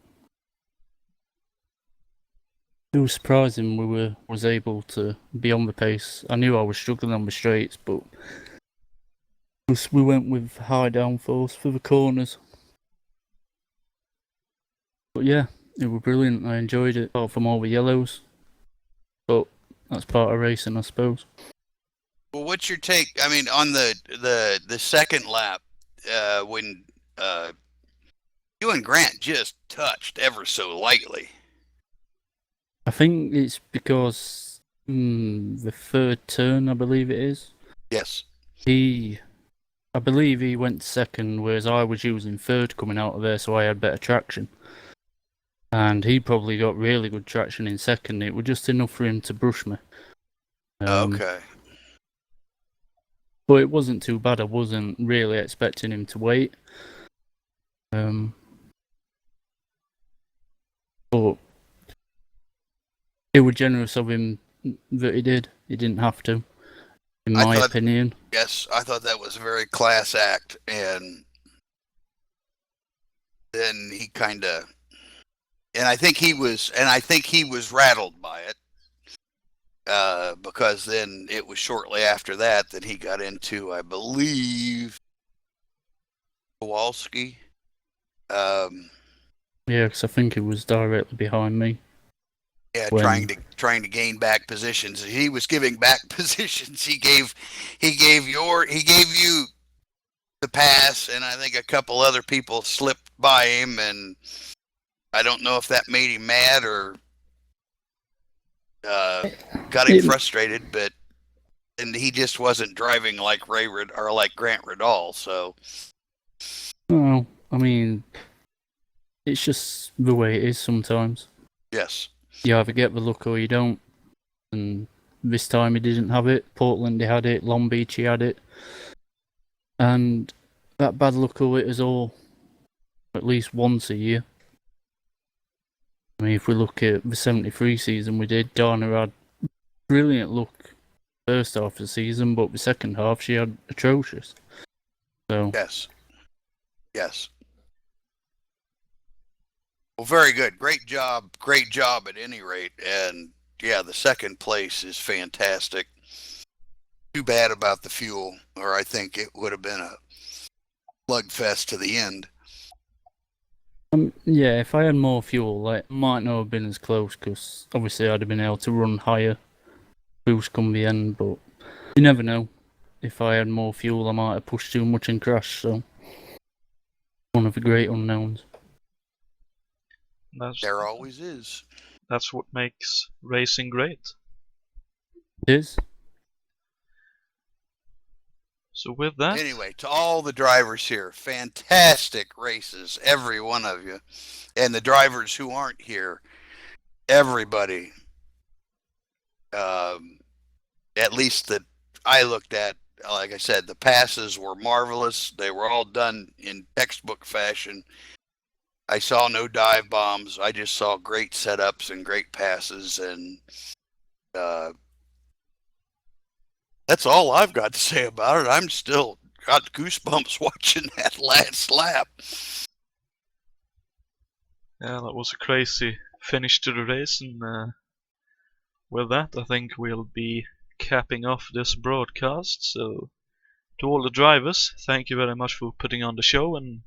it was surprising was able to be on the pace. I knew I was struggling on the straights, but we went with high downforce for the corners. But yeah, it was brilliant. I enjoyed it, apart from all the yellows. But that's part of racing, I suppose. Well, what's your take? I mean, on the second lap, when you and Grant just touched ever so lightly. I think it's because the third turn, I believe it is. Yes. I believe he went second, whereas I was using third coming out of there, so I had better traction. And he probably got really good traction in second. It was just enough for him to brush me. Okay. But it wasn't too bad. I wasn't really expecting him to wait. But it was generous of him that he did. He didn't have to, in my opinion. Yes, I thought that was a very class act, and then he kind of, and I think he was rattled by it, because then it was shortly after that he got into, I believe, Kowalski. Yeah, because I think he was directly behind me. Yeah, trying to gain back positions. He was giving back positions. He gave you the pass, and I think a couple other people slipped by him, and I don't know if that made him mad or got him frustrated, but and he just wasn't driving like like Grant Riddall. So, well, I mean, it's just the way it is sometimes. Yes. You either get the luck or you don't. And this time he didn't have it. Portland he had it. Long Beach he had it. And that bad luck will hit us all at least once a year. I mean, if we look at the 73 season we did, Dana had brilliant luck first half of the season, but the second half she had atrocious. So Yes. Well, very good. Great job at any rate. And yeah, the second place is fantastic. Too bad about the fuel, or I think it would have been a slugfest to the end. Yeah, if I had more fuel, it might not have been as close, because obviously I'd have been able to run higher boost come the end, but you never know. If I had more fuel, I might have pushed too much and crashed, so one of the great unknowns. There always is. That's what makes racing great. It is. So with that... Anyway, to all the drivers here, fantastic races, every one of you. And the drivers who aren't here, everybody, at least that I looked at, like I said, the passes were marvelous. They were all done in textbook fashion. I saw no dive bombs. I just saw great setups and great passes, and that's all I've got to say about it. I'm still got goosebumps watching that last lap. Yeah, that was a crazy finish to the race, and with that I think we'll be capping off this broadcast. So to all the drivers, thank you very much for putting on the show, and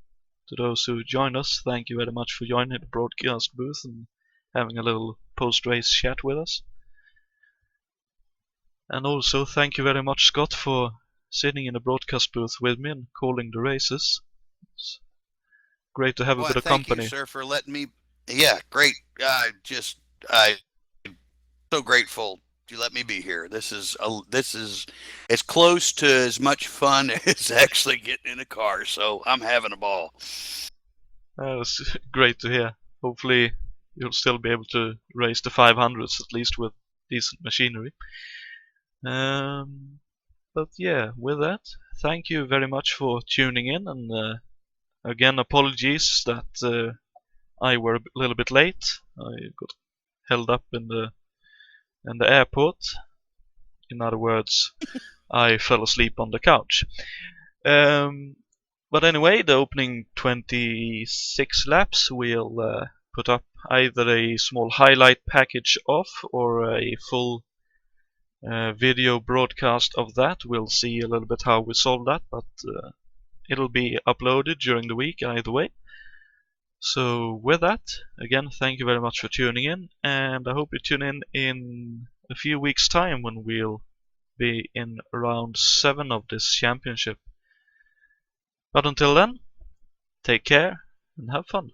to those who joined us, thank you very much for joining the broadcast booth and having a little post-race chat with us. And also thank you very much, Scott, for sitting in the broadcast booth with me and calling the races. It's great to have a bit of company. Thank you, sir, for letting me. Yeah, great. I'm so grateful you let me be here. This is as close to as much fun as actually getting in a car. So I'm having a ball. That's great to hear. Hopefully you'll still be able to race the 500s at least with decent machinery. But yeah, with that, thank you very much for tuning in, and again, apologies that I were a little bit late. I got held up in the airport. In other words, I fell asleep on the couch. But anyway, the opening 26 laps we'll put up either a small highlight package of or a full video broadcast of that. We'll see a little bit how we solve that, but it'll be uploaded during the week either way. So with that, again, thank you very much for tuning in, and I hope you tune in a few weeks' time when we'll be in round 7 of this championship. But until then, take care and have fun.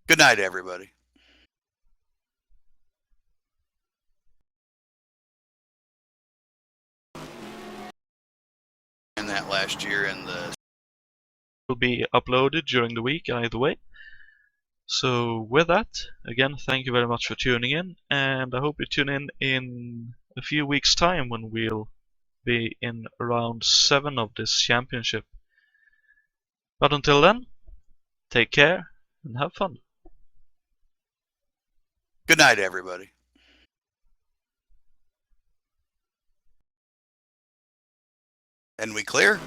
Good night, everybody. In that last year in the Will be uploaded during the week either way. So with that, again, thank you very much for tuning in, and I hope you tune in a few weeks' time when we'll be in round 7 of this championship. But until then, take care and have fun. Good night, everybody. And we clear?